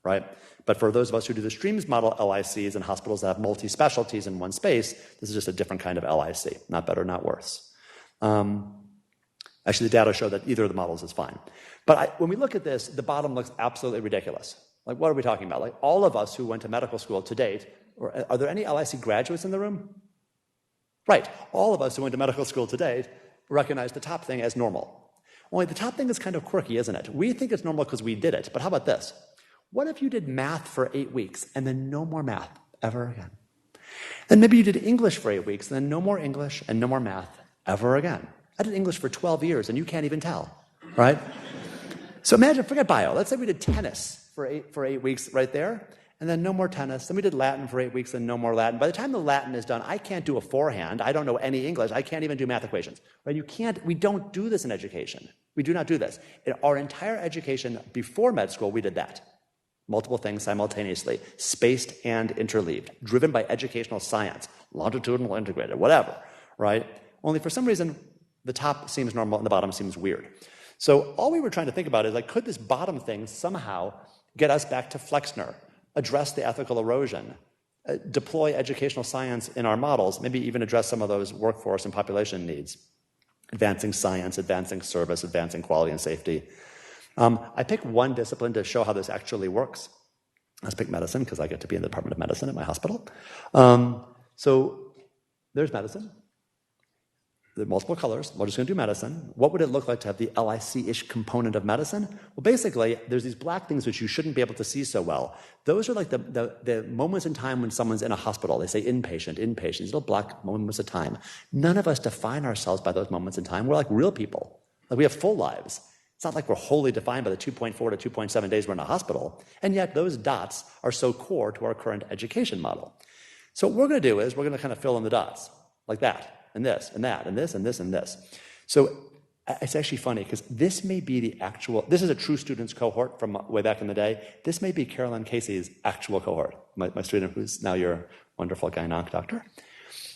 right? But for those of us who do the streams model LICs in hospitals that have multi-specialties in one space, this is just a different kind of LIC, not better, not worse. Actually, the data show that either of the models is fine. But when we look at this, the bottom looks absolutely ridiculous. Like, what are we talking about? Like, all of us who went to medical school to date, are there any LIC graduates in the room? Right. All of us who went to medical school to date recognize the top thing as normal. Only the top thing is kind of quirky, isn't it? We think it's normal because we did it. But how about this? What if you did math for 8 weeks and then no more math ever again? Then maybe you did English for 8 weeks and then no more English and no more math ever again. I did English for 12 years and you can't even tell, right? So imagine, forget bio. Let's say we did tennis for eight weeks right there, and then no more tennis. Then we did Latin for 8 weeks and no more Latin. By the time the Latin is done, I can't do a forehand. I don't know any English. I can't even do math equations. Right? We don't do this in education. We do not do this. In our entire education before med school, we did that. Multiple things simultaneously, spaced and interleaved, driven by educational science, longitudinal integrated, whatever, right? Only for some reason, the top seems normal and the bottom seems weird. So all we were trying to think about is, like, could this bottom thing somehow get us back to Flexner, address the ethical erosion, deploy educational science in our models, maybe even address some of those workforce and population needs, advancing science, advancing service, advancing quality and safety. I picked one discipline to show how this actually works. Let's pick medicine, because I get to be in the Department of Medicine at my hospital. So there's medicine. There are multiple colors. We're just going to do medicine. What would it look like to have the LIC-ish component of medicine? Well, basically, there's these black things which you shouldn't be able to see so well. Those are like the moments in time when someone's in a hospital. They say inpatient, inpatient, these little black moments of time. None of us define ourselves by those moments in time. We're like real people. Like, we have full lives. It's not like we're wholly defined by the 2.4 to 2.7 days we're in a hospital. And yet those dots are so core to our current education model. So what we're going to do is we're going to kind of fill in the dots like that. And this, and that, and this, and this, and this. So it's actually funny, because this may be this is a true students cohort from way back in the day. This may be Carolyn Casey's actual cohort, my student who's now your wonderful gynonc doctor.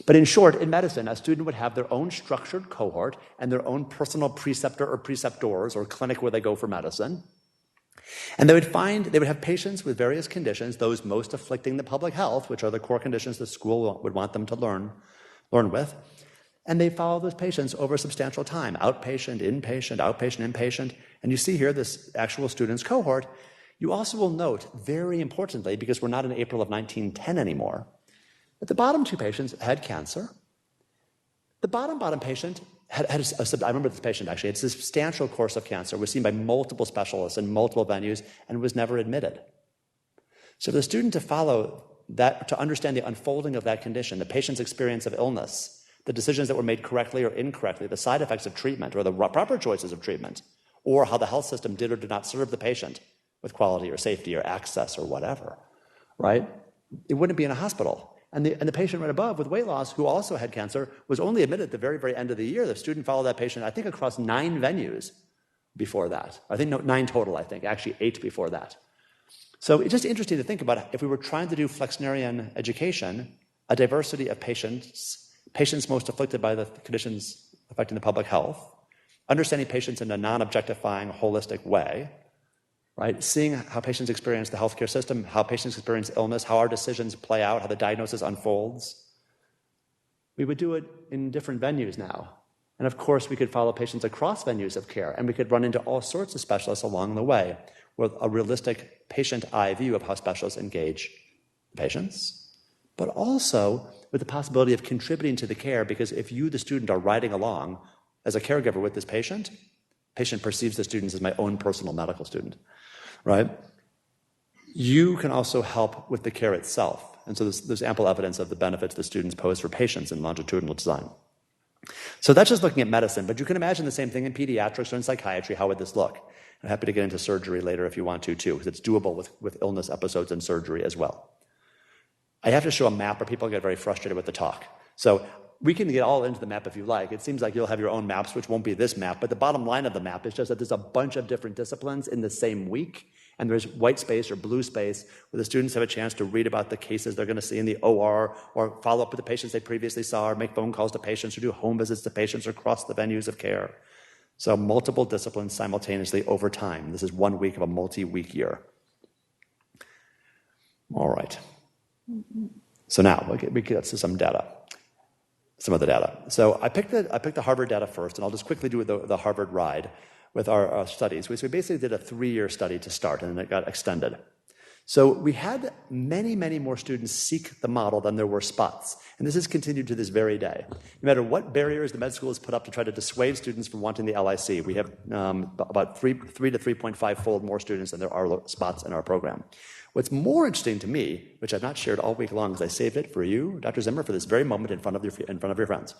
But in short, in medicine, a student would have their own structured cohort and their own personal preceptor or preceptors or clinic where they go for medicine. And they would have patients with various conditions, those most afflicting the public health, which are the core conditions the school would want them to learn with. And they follow those patients over a substantial time, outpatient, inpatient, outpatient, inpatient. And you see here this actual students cohort. You also will note, very importantly, because we're not in April of 1910 anymore, that the bottom two patients had cancer. The bottom patient had I remember this patient actually, had a substantial course of cancer, was seen by multiple specialists in multiple venues, and was never admitted. So for the student to follow that, to understand the unfolding of that condition, the patient's experience of illness, the decisions that were made correctly or incorrectly, the side effects of treatment or the proper choices of treatment, or how the health system did or did not serve the patient with quality or safety or access or whatever, right? It wouldn't be in a hospital. And the patient right above with weight loss, who also had cancer, was only admitted at the very, very end of the year. The student followed that patient, I think, across 9 venues before that. I think 9 total, I think, actually 8 before that. So it's just interesting to think about, if we were trying to do Flexnerian education, a diversity of patients most afflicted by the conditions affecting the public health, understanding patients in a non-objectifying, holistic way, right? Seeing how patients experience the healthcare system, how patients experience illness, how our decisions play out, how the diagnosis unfolds. We would do it in different venues now. And of course, we could follow patients across venues of care, and we could run into all sorts of specialists along the way with a realistic patient-eye view of how specialists engage patients, but also with the possibility of contributing to the care, because if you, the student, are riding along as a caregiver with this patient perceives the students as my own personal medical student, right? You can also help with the care itself. And so there's ample evidence of the benefits the students pose for patients in longitudinal design. So that's just looking at medicine, but you can imagine the same thing in pediatrics or in psychiatry. How would this look? I'm happy to get into surgery later if you want to, too, because it's doable with illness episodes and surgery as well. I have to show a map or people get very frustrated with the talk. So we can get all into the map if you like. It seems like you'll have your own maps, which won't be this map, but the bottom line of the map is just that there's a bunch of different disciplines in the same week, and there's white space or blue space where the students have a chance to read about the cases they're going to see in the OR, or follow up with the patients they previously saw, or make phone calls to patients, or do home visits to patients, or cross the venues of care. So multiple disciplines simultaneously over time. This is 1 week of a multi-week year. All right. So now we get to some data, some of the data. So I picked the Harvard data first, and I'll just quickly do the Harvard ride with our studies. So we basically did a 3-year study to start, and then it got extended. So we had many, many more students seek the model than there were spots. And this has continued to this very day. No matter what barriers the med school has put up to try to dissuade students from wanting the LIC, we have about 3 to 3.5-fold more students than there are spots in our program. What's more interesting to me, which I've not shared all week long, because I saved it for you, Dr. Zimmer, for this very moment in front of your friends,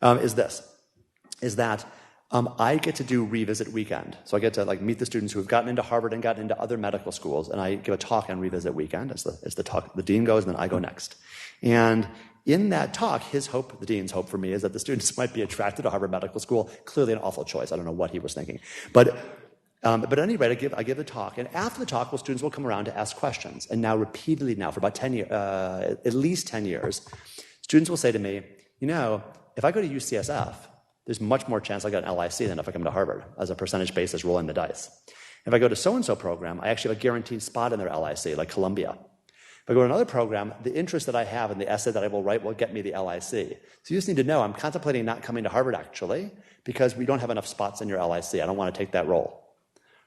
is that I get to do revisit weekend. So I get to meet the students who have gotten into Harvard and gotten into other medical schools, and I give a talk on revisit weekend as the talk. The dean goes, and then I go next. And in that talk, the dean's hope for me is that the students might be attracted to Harvard Medical School. Clearly an awful choice. I don't know what he was thinking. But at any rate, I give the talk, and after the talk, students will come around to ask questions. And now repeatedly for about 10 years, at least 10 years, students will say to me, if I go to UCSF, there's much more chance I get an LIC than if I come to Harvard, as a percentage basis rolling the dice. If I go to so-and-so program, I actually have a guaranteed spot in their LIC, like Columbia. If I go to another program, the interest that I have in the essay that I will write will get me the LIC. So you just need to know I'm contemplating not coming to Harvard, actually, because we don't have enough spots in your LIC. I don't want to take that role,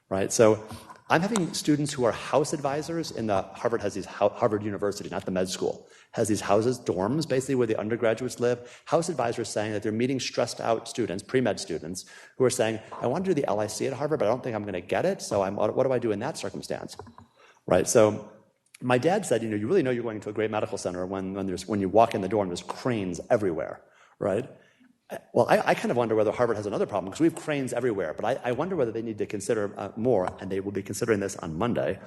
right? So I'm having students who are house advisors Harvard has these, Harvard University, not the med school, has these houses, dorms, basically where the undergraduates live. House advisors saying that they're meeting stressed out students, pre-med students, who are saying, I want to do the LIC at Harvard, but I don't think I'm going to get it, so what do I do in that circumstance, right? So my dad said, you really know you're going to a great medical center when you walk in the door and there's cranes everywhere, right? Well, I kind of wonder whether Harvard has another problem, because we have cranes everywhere, but I wonder whether they need to consider more, and they will be considering this on Monday,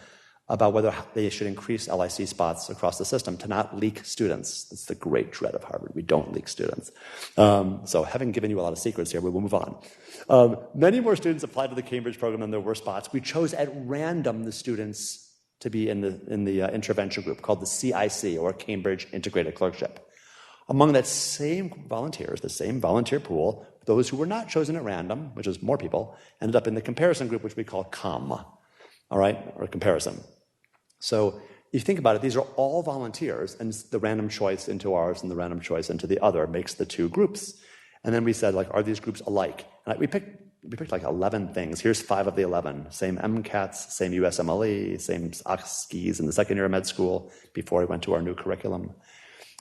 about whether they should increase LIC spots across the system to not leak students. That's the great dread of Harvard. We don't leak students. So having given you a lot of secrets here, we will move on. Many more students applied to the Cambridge program than there were spots. We chose at random the students to be in the intervention group called the CIC, or Cambridge Integrated Clerkship. Among that same volunteers, the same volunteer pool, those who were not chosen at random, which is more people, ended up in the comparison group, which we call COM, all right, or comparison. So if you think about it, these are all volunteers, and the random choice into ours and the random choice into the other makes the two groups. And then we said, are these groups alike? And we picked 11 things. Here's 5 of the 11. Same MCATs, same USMLE, same skis in the second year of med school before we went to our new curriculum.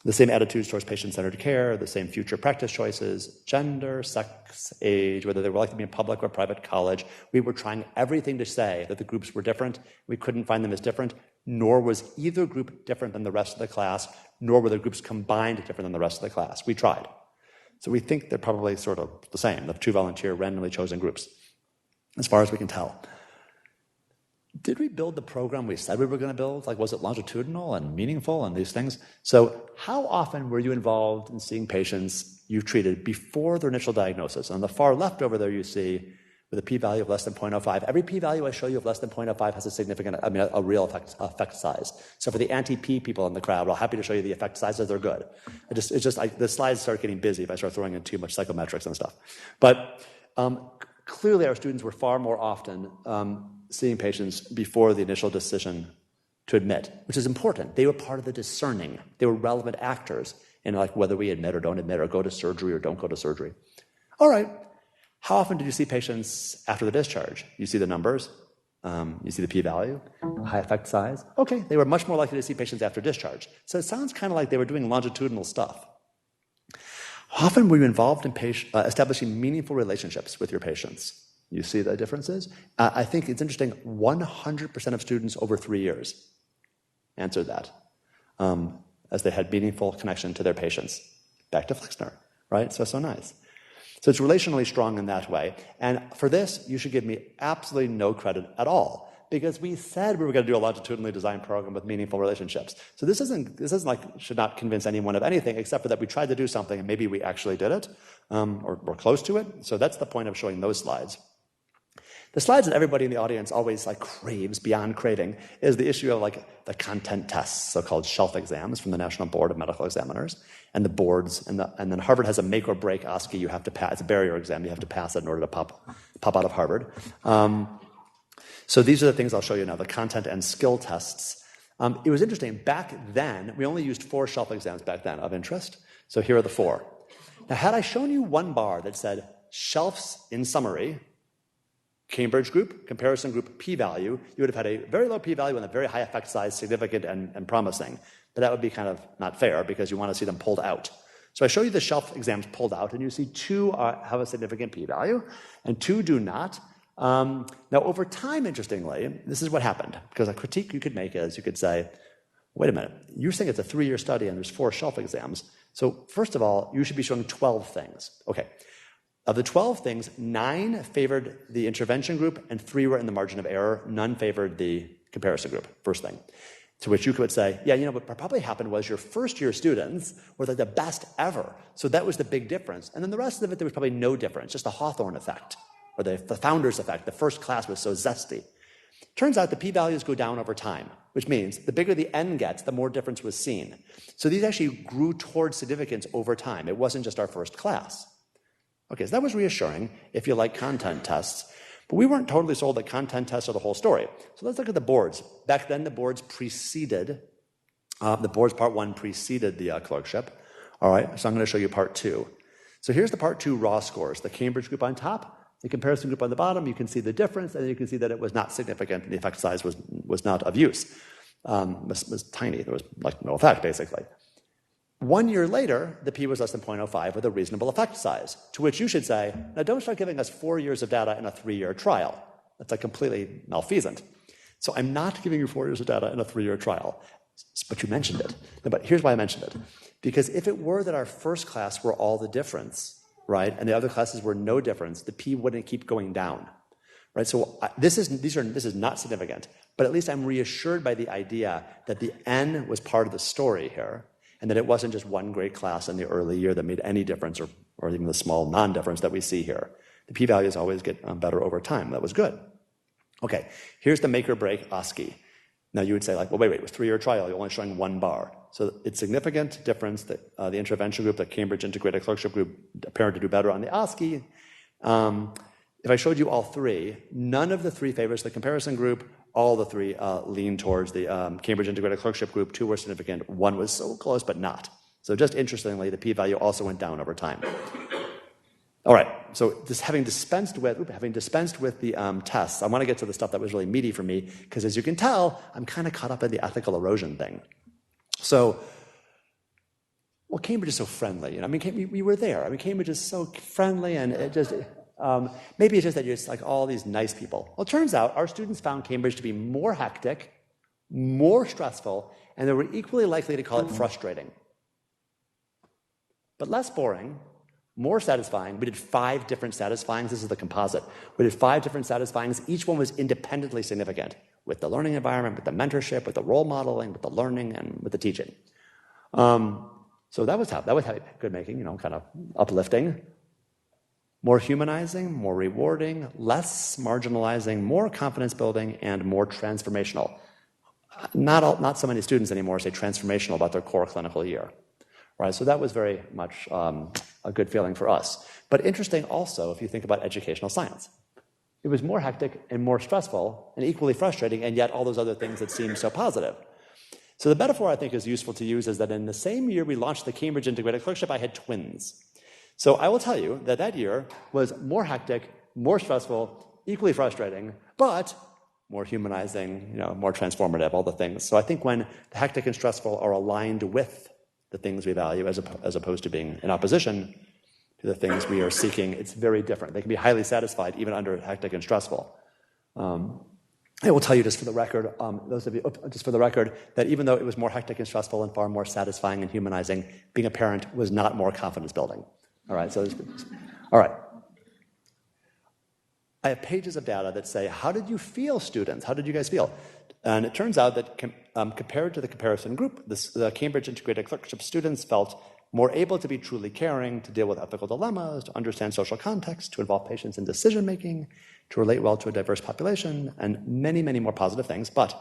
The same attitudes towards patient-centered care, the same future practice choices, gender, sex, age, whether they were likely to be in public or private college. We were trying everything to say that the groups were different. We couldn't find them as different, nor was either group different than the rest of the class, nor were the groups combined different than the rest of the class. We tried. So we think they're probably sort of the same, the 2 volunteer randomly chosen groups, as far as we can tell. Did we build the program we said we were going to build? Was it longitudinal and meaningful and these things? So how often were you involved in seeing patients you've treated before their initial diagnosis? On the far left over there you see with a p-value of less than 0.05. Every p-value I show you of less than 0.05 has a real effect size. So for the anti-P people in the crowd, I'm happy to show you the effect sizes. They're good. The slides start getting busy if I start throwing in too much psychometrics and stuff. But clearly our students were far more often seeing patients before the initial decision to admit, which is important. They were part of the discerning. They were relevant actors in whether we admit or don't admit, or go to surgery or don't go to surgery. All right. How often did you see patients after the discharge? You see the numbers. You see the p-value, high effect size. Okay, they were much more likely to see patients after discharge. So it sounds kind of like they were doing longitudinal stuff. How often were you involved in establishing meaningful relationships with your patients? You see the differences? I think it's interesting, 100% of students over 3 years answered that, as they had meaningful connection to their patients. Back to Flexner, right? So nice. So it's relationally strong in that way. And for this, you should give me absolutely no credit at all, because we said we were going to do a longitudinally designed program with meaningful relationships. So this should not convince anyone of anything, except for that we tried to do something and maybe we actually did it, or close to it. So that's the point of showing those slides. The slides that everybody in the audience always craves beyond craving is the issue of the content tests, so-called shelf exams from the National Board of Medical Examiners, and the boards, and then Harvard has a make or break OSCE you have to pass. It's a barrier exam. You have to pass it in order to pop out of Harvard. So these are the things I'll show you now, the content and skill tests. It was interesting. Back then, we only used 4 shelf exams back then of interest. So here are the 4. Now, had I shown you one bar that said shelves in summary, Cambridge group, comparison group, p-value, you would have had a very low p-value and a very high effect size, significant and promising. But that would be kind of not fair, because you want to see them pulled out. So I show you the shelf exams pulled out, and you see 2 have a significant p-value, and 2 do not. Now, over time, interestingly, this is what happened. Because a critique you could make is, you could say, wait a minute, you're saying it's a 3-year study and there's 4 shelf exams. So first of all, you should be showing 12 things. Okay. Of the 12 things, 9 favored the intervention group and 3 were in the margin of error. None favored the comparison group, first thing. To which you could say, yeah, what probably happened was your first-year students were like the best ever. So that was the big difference. And then the rest of it, there was probably no difference, just the Hawthorne effect, or the founder's effect. The first class was so zesty. Turns out the p-values go down over time, which means the bigger the n gets, the more difference was seen. So these actually grew towards significance over time. It wasn't just our first class. Okay, so that was reassuring if you like content tests. But we weren't totally sold that content tests are the whole story. So let's look at the boards. Back then, the boards preceded, the boards part 1 preceded the clerkship. All right, so I'm going to show you part 2. So here's the part 2 raw scores. The Cambridge group on top, the comparison group on the bottom. You can see the difference, and you can see that it was not significant, and the effect size was not of use. Was tiny. There was like no effect, basically. 1 year later, the p was less than 0.05 with a reasonable effect size, to which you should say, now don't start giving us 4 years of data in a 3-year trial. That's like completely malfeasant. So I'm not giving you 4 years of data in a 3-year trial, but you mentioned it. But here's why I mentioned it. Because if it were that our first class were all the difference, right, and the other classes were no difference, the p wouldn't keep going down, right? So this is not significant, but at least I'm reassured by the idea that the n was part of the story here, and that it wasn't just one great class in the early year that made any difference, or even the small non-difference that we see here. The p-values always get better over time. That was good. Okay, here's the make or break OSCE. Now you would say, like, well, wait, it was a 3-year trial. You're only showing 1 bar. So it's significant difference that the intervention group, the Cambridge Integrated Clerkship group, appeared to do better on the OSCE. If I showed you all 3, none of the 3 favors the comparison group. All the 3 lean towards the Cambridge Integrated Clerkship group. 2 were significant. 1 was so close, but not. So just interestingly, the p-value also went down over time. All right, so just having dispensed with the tests, I want to get to the stuff that was really meaty for me, because as you can tell, I'm kind of caught up in the ethical erosion thing. So, well, Cambridge is so friendly. I mean, we were there. I mean, Cambridge is so friendly, and it just... maybe it's just that you're just like all these nice people. Well, it turns out our students found Cambridge to be more hectic, more stressful, and they were equally likely to call it frustrating. But less boring, more satisfying. We did 5 different satisfyings. This is the composite. We did 5 different satisfyings. Each one was independently significant, with the learning environment, with the mentorship, with the role modeling, with the learning, and with the teaching. So that was good making, kind of uplifting. More humanizing, more rewarding, less marginalizing, more confidence building, and more transformational. Not so many students anymore say transformational about their core clinical year. Right, so that was very much a good feeling for us. But interesting also if you think about educational science. It was more hectic and more stressful and equally frustrating, and yet all those other things that seemed so positive. So the metaphor I think is useful to use is that in the same year we launched the Cambridge Integrated Clerkship, I had twins. So I will tell you that that year was more hectic, more stressful, equally frustrating, but more humanizing, more transformative, all the things. So I think when the hectic and stressful are aligned with the things we value as opposed to being in opposition to the things we are seeking, it's very different. They can be highly satisfied even under hectic and stressful. I will tell you just for the record, that even though it was more hectic and stressful and far more satisfying and humanizing, being a parent was not more confidence building. All right, all right. I have pages of data that say, how did you feel, students? How did you guys feel? And it turns out that compared to the comparison group, the Cambridge Integrated Clerkship students felt more able to be truly caring, to deal with ethical dilemmas, to understand social context, to involve patients in decision-making, to relate well to a diverse population, and many, many more positive things. But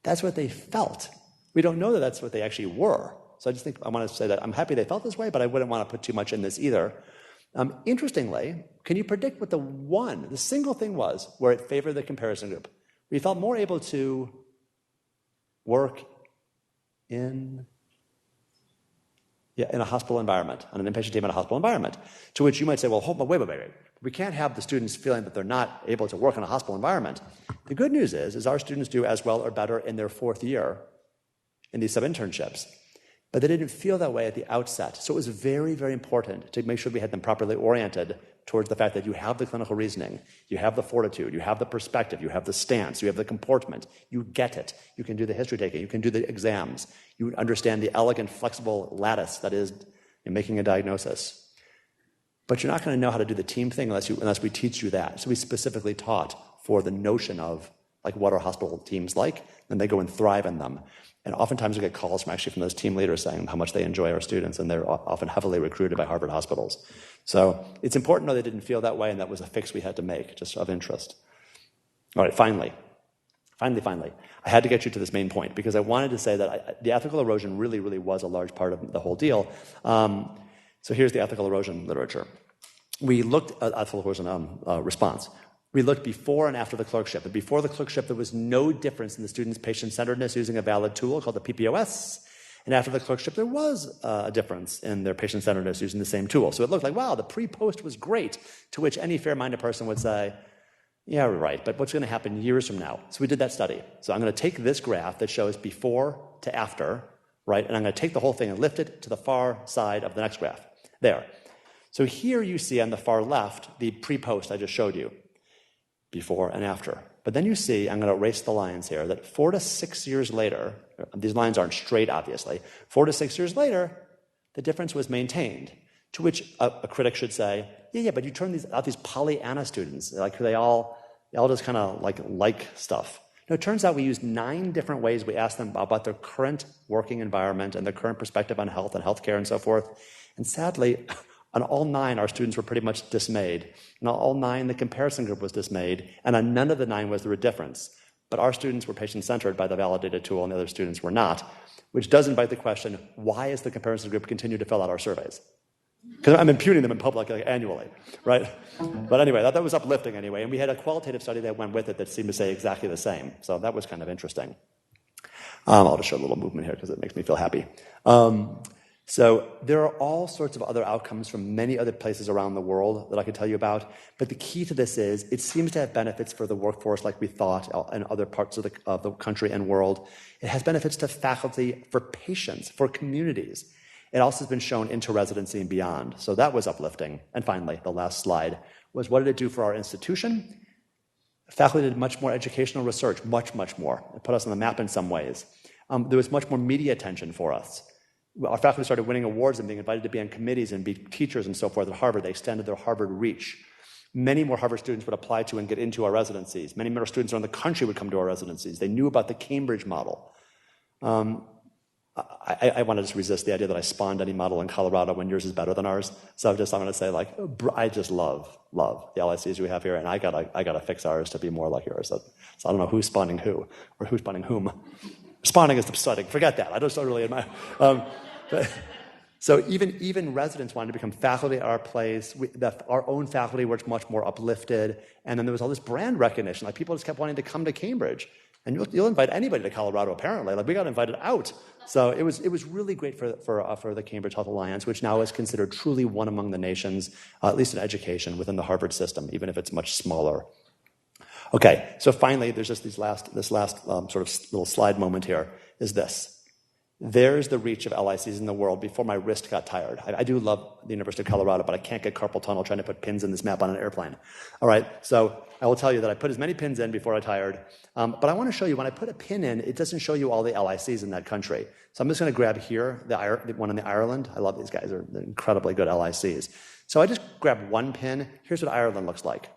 that's what they felt. We don't know that that's what they actually were. So I just think I want to say that I'm happy they felt this way, but I wouldn't want to put too much in this either. Interestingly, can you predict what the single thing was where it favored the comparison group? We felt more able to work in a hospital environment, on an inpatient team in a hospital environment, to which you might say, well, hold on, wait. We can't have the students feeling that they're not able to work in a hospital environment. The good news is our students do as well or better in their 4th year in these sub-internships. But they didn't feel that way at the outset. So it was very, very important to make sure we had them properly oriented towards the fact that you have the clinical reasoning, you have the fortitude, you have the perspective, you have the stance, you have the comportment, you get it. You can do the history taking, you can do the exams, you understand the elegant, flexible lattice that is in making a diagnosis. But you're not going to know how to do the team thing unless we teach you that. So we specifically taught for the notion of like what are hospital teams like, and they go and thrive in them. And oftentimes we get calls from those team leaders saying how much they enjoy our students, and they're often heavily recruited by Harvard hospitals. So it's important to know they didn't feel that way, and that was a fix we had to make, just of interest. All right, finally, I had to get you to this main point because I wanted to say that the ethical erosion really, really was a large part of the whole deal. So here's the ethical erosion literature. We looked at ethical erosion response. We looked before and after the clerkship. And before the clerkship, there was no difference in the student's patient-centeredness using a valid tool called the PPOS. And after the clerkship, there was a difference in their patient-centeredness using the same tool. So it looked like, wow, the pre-post was great, to which any fair-minded person would say, yeah, right, but what's going to happen years from now? So we did that study. So I'm going to take this graph that shows before to after, right, and I'm going to take the whole thing and lift it to the far side of the next graph. There. So here you see on the far left the pre-post I just showed you, before and after. But then you see, I'm going to erase the lines here, that 4 to 6 years later, these lines aren't straight, obviously, 4 to 6 years later, the difference was maintained. To which a critic should say, yeah, but you turn out these Pollyanna students, like they all just kind of like stuff. No, it turns out we used 9 different ways we asked them about their current working environment and their current perspective on health and healthcare and so forth. And sadly, on all 9, our students were pretty much dismayed. And on all 9, the comparison group was dismayed. And on none of the 9 was there a difference. But our students were patient-centered by the validated tool, and the other students were not, which does invite the question, why is the comparison group continue to fill out our surveys? Because I'm impugning them in public annually, right? But anyway, that was uplifting anyway. And we had a qualitative study that went with it that seemed to say exactly the same. So that was kind of interesting. I'll just show a little movement here because it makes me feel happy. So there are all sorts of other outcomes from many other places around the world that I could tell you about. But the key to this is it seems to have benefits for the workforce like we thought in other parts of the country and world. It has benefits to faculty, for patients, for communities. It also has been shown into residency and beyond. So that was uplifting. And finally, the last slide was what did it do for our institution? Faculty did much more educational research, much, much more. It put us on the map in some ways. There was much more media attention for us. Our faculty started winning awards and being invited to be on committees and be teachers and so forth at Harvard. They extended their Harvard reach. Many more Harvard students would apply to and get into our residencies. Many more students around the country would come to our residencies. They knew about the Cambridge model. I want to just resist the idea that I spawned any model in Colorado when yours is better than ours. So I'm going to say, I just love the LICs we have here, and I gotta fix ours to be more like yours. So I don't know who's spawning who or who's spawning whom. Spawning is upsetting. Forget that. I just don't really admire. So even residents wanted to become faculty at our place. Our own faculty were much more uplifted, and then there was all this brand recognition. Like people just kept wanting to come to Cambridge, and you'll invite anybody to Colorado. Apparently, we got invited out. So it was really great for the Cambridge Health Alliance, which now is considered truly one among the nations, at least in education within the Harvard system, even if it's much smaller. Okay, so finally, there's just this last sort of little slide moment here is this. There's the reach of LICs in the world before my wrist got tired. I do love the University of Colorado, but I can't get carpal tunnel trying to put pins in this map on an airplane. All right, so I will tell you that I put as many pins in before I tired. But I want to show you, when I put a pin in, it doesn't show you all the LICs in that country. So I'm just going to grab here, the one in Ireland. I love these guys. They're incredibly good LICs. So I just grab one pin. Here's what Ireland looks like.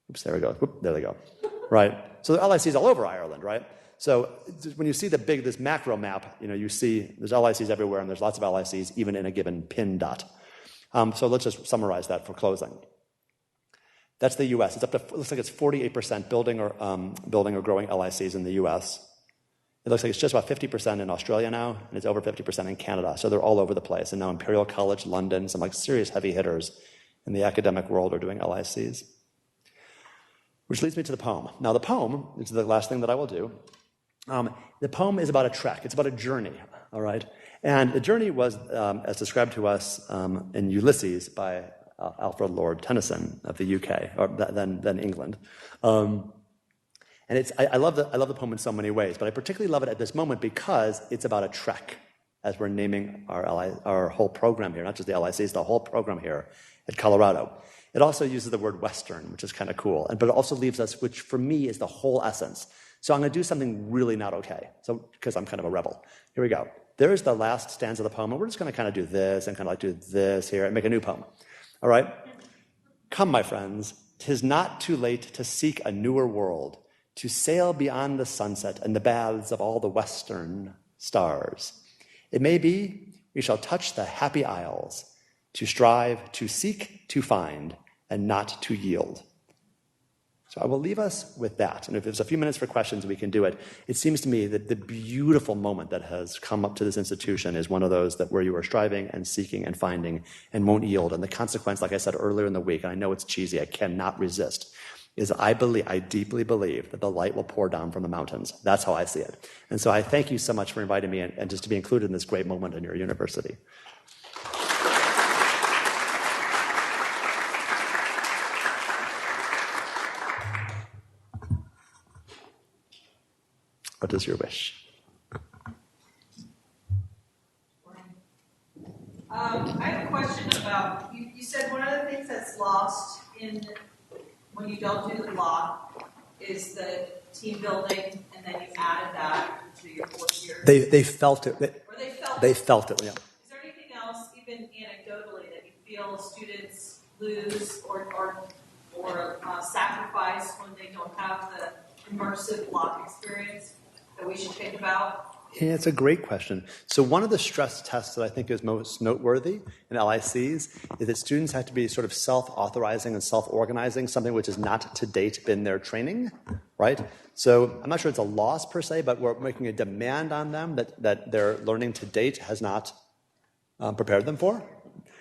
Oops, there we go. Whoop, there they go. Right? So the LICs all over Ireland, right? So when you see this macro map, you see there's LICs everywhere, and there's lots of LICs even in a given pin dot. So let's just summarize that for closing. That's the U.S. It looks like it's 48% building or growing LICs in the U.S. It looks like it's just about 50% in Australia now, and it's over 50% in Canada. So they're all over the place. And now Imperial College London, some serious heavy hitters in the academic world are doing LICs. Which leads me to the poem. Now the poem, this is the last thing that I will do. The poem is about a trek. It's about a journey, all right? And the journey was, as described to us in Ulysses by Alfred Lord Tennyson of the UK, or then England. And I love the poem in so many ways, but I particularly love it at this moment because it's about a trek, as we're naming our whole program here, not just the LICs, the whole program here at Colorado. It also uses the word Western, which is kind of cool, but it also leaves us, which for me is the whole essence. So I'm going to do something really not okay, because I'm kind of a rebel. Here we go. There's the last stanza of the poem, and we're just going to kind of do this and kind of do this here and make a new poem. All right? Come, my friends, 'tis not too late to seek a newer world, to sail beyond the sunset and the baths of all the western stars. It may be we shall touch the happy isles, to strive, to seek, to find, and not to yield. So I will leave us with that. And if there's a few minutes for questions, we can do it. It seems to me that the beautiful moment that has come up to this institution is one of those that where you are striving and seeking and finding and won't yield. And the consequence, like I said earlier in the week, and I know it's cheesy, I cannot resist, is I deeply believe that the light will pour down from the mountains. That's how I see it. And so I thank you so much for inviting me and just to be included in this great moment in your university. What is your wish? I have a question about, you said one of the things that's lost when you don't do the block is the team building, and then you added that to your fourth year. They felt it. They felt it, yeah. Is there anything else, even anecdotally, that you feel students lose or sacrifice when they don't have the immersive block experience that we should think about? Yeah, it's a great question. So one of the stress tests that I think is most noteworthy in LICs is that students have to be sort of self-authorizing and self-organizing, something which has not to date been their training, right? So I'm not sure it's a loss per se, but we're making a demand on them that their learning to date has not prepared them for.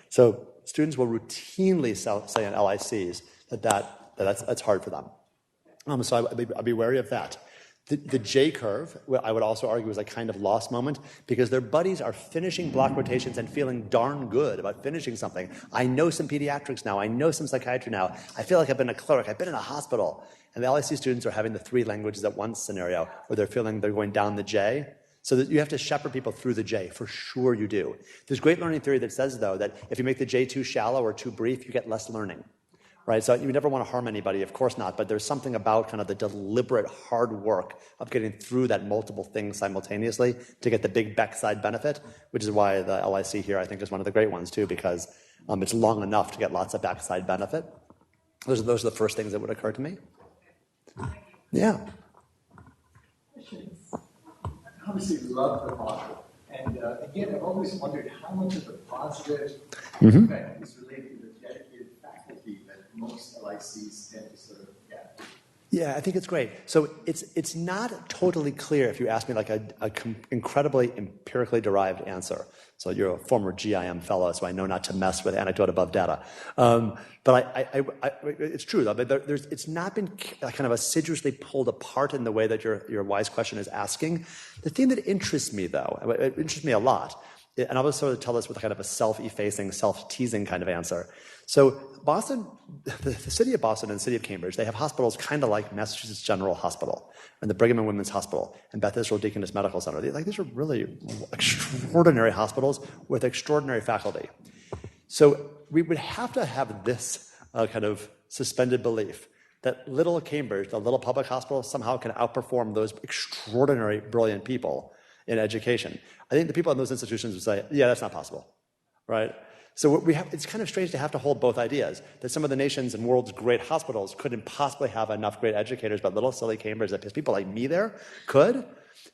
So students will routinely say in LICs that's hard for them. So I'd be wary of that. The J curve, I would also argue, is a kind of lost moment because their buddies are finishing block rotations and feeling darn good about finishing something. I know some pediatrics now. I know some psychiatry now. I feel like I've been a clerk. I've been in a hospital. And the LIC students are having the three languages at once scenario where they're feeling they're going down the J. So that you have to shepherd people through the J. For sure you do. There's great learning theory that says, though, that if you make the J too shallow or too brief, you get less learning. Right, so you never want to harm anybody, of course not, but there's something about kind of the deliberate hard work of getting through that multiple things simultaneously to get the big backside benefit, which is why the LIC here I think is one of the great ones too, because it's long enough to get lots of backside benefit. Those are the first things that would occur to me. Yeah. Obviously, love the model. And again, I've always wondered how much of the positive effect is related to the dedicated faculty that most LICs tend to sort of get. Yeah, I think it's great. So it's not totally clear if you ask me like a incredibly empirically derived answer. So you're a former GIM fellow, so I know not to mess with anecdote above data. But it's true though. But it's not been kind of assiduously pulled apart in the way that your wise question is asking. The thing that interests me though, it interests me a lot, and I'll sort of tell this with kind of a self-effacing, self-teasing kind of answer. So Boston, the city of Boston and the city of Cambridge, they have hospitals kind of like Massachusetts General Hospital and the Brigham and Women's Hospital and Beth Israel Deaconess Medical Center. These are really extraordinary hospitals with extraordinary faculty. So we would have to have this kind of suspended belief that little Cambridge, the little public hospital, somehow can outperform those extraordinary, brilliant people in education. I think the people in those institutions would say, yeah, that's not possible, right? So it's kind of strange to have to hold both ideas, that some of the nation's and world's great hospitals couldn't possibly have enough great educators, but little silly Cambridge, that people like me there could.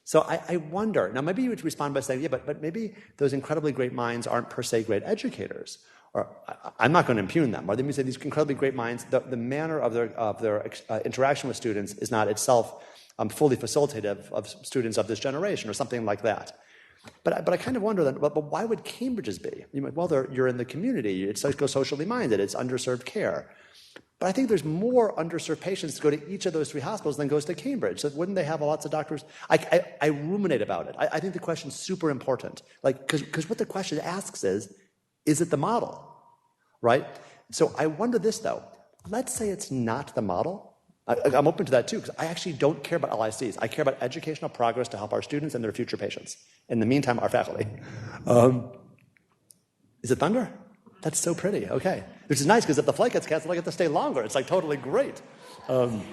So I wonder, now maybe you would respond by saying, yeah, but maybe those incredibly great minds aren't per se great educators. Or I'm not going to impugn them. Or they may say these incredibly great minds, the manner of their interaction with students is not itself fully facilitative of students of this generation or something like that. But I kind of wonder then, but why would Cambridge's be? Well, you're in the community. It's psychosocially minded. It's underserved care. But I think there's more underserved patients to go to each of those three hospitals than goes to Cambridge. So wouldn't they have lots of doctors? I ruminate about it. I think the question's super important. Because what the question asks is it the model? Right? So I wonder this, though. Let's say it's not the model. I'm open to that, too, because I actually don't care about LICs. I care about educational progress to help our students and their future patients. In the meantime, our faculty. Is it thunder? That's so pretty. Okay. Which is nice, because if the flight gets canceled, I get to stay longer. It's like totally great. But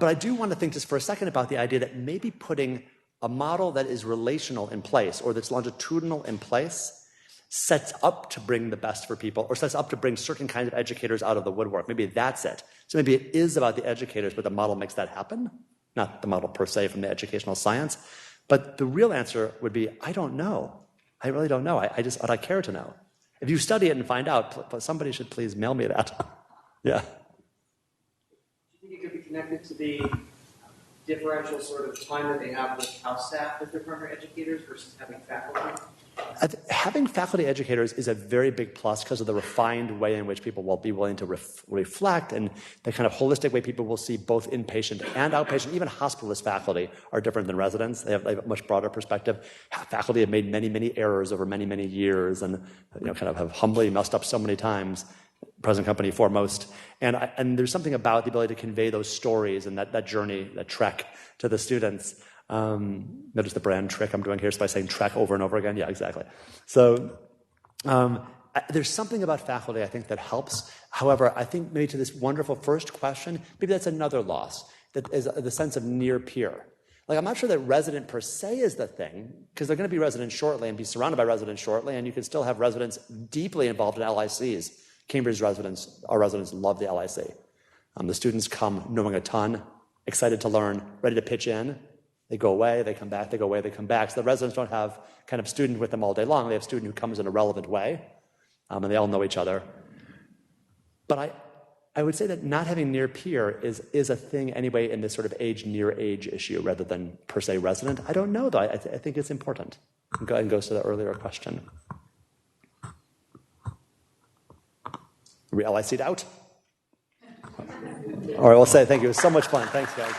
I do want to think just for a second about the idea that maybe putting a model that is relational in place or that's longitudinal in place sets up to bring the best for people, or sets up to bring certain kinds of educators out of the woodwork. Maybe that's it. So maybe it is about the educators, but the model makes that happen. Not the model per se from the educational science. But the real answer would be, I don't know. I really don't know. I'd care to know. If you study it and find out, somebody should please mail me that. Yeah. Do you think it could be connected to the differential sort of time that they have with house staff with their primary educators versus having faculty? Having faculty educators is a very big plus because of the refined way in which people will be willing to reflect, and the kind of holistic way people will see both inpatient and outpatient. Even hospitalist faculty are different than residents. They have a much broader perspective. Faculty have made many, many errors over many, many years, and kind of have humbly messed up so many times, present company foremost. And there's something about the ability to convey those stories and that journey, that trek to the students. Notice the brand trick I'm doing here is by saying trek over and over again. Yeah, exactly. So there's something about faculty, I think, that helps. However, I think maybe to this wonderful first question, maybe that's another loss, that is the sense of near peer. Like, I'm not sure that resident per se is the thing, because they're going to be residents shortly and be surrounded by residents shortly, and you can still have residents deeply involved in LICs. Cambridge residents, our residents, love the LIC. The students come knowing a ton, excited to learn, ready to pitch in. They go away, they come back, they go away, they come back. So the residents don't have kind of student with them all day long. They have student who comes in a relevant way, and they all know each other. But I would say that not having near peer is a thing anyway in this sort of near age issue rather than per se resident. I don't know, though. I think it's important. Go ahead and goes to the earlier question. Are we LIC'd out? All right, we'll say thank you. It was so much fun. Thanks, guys.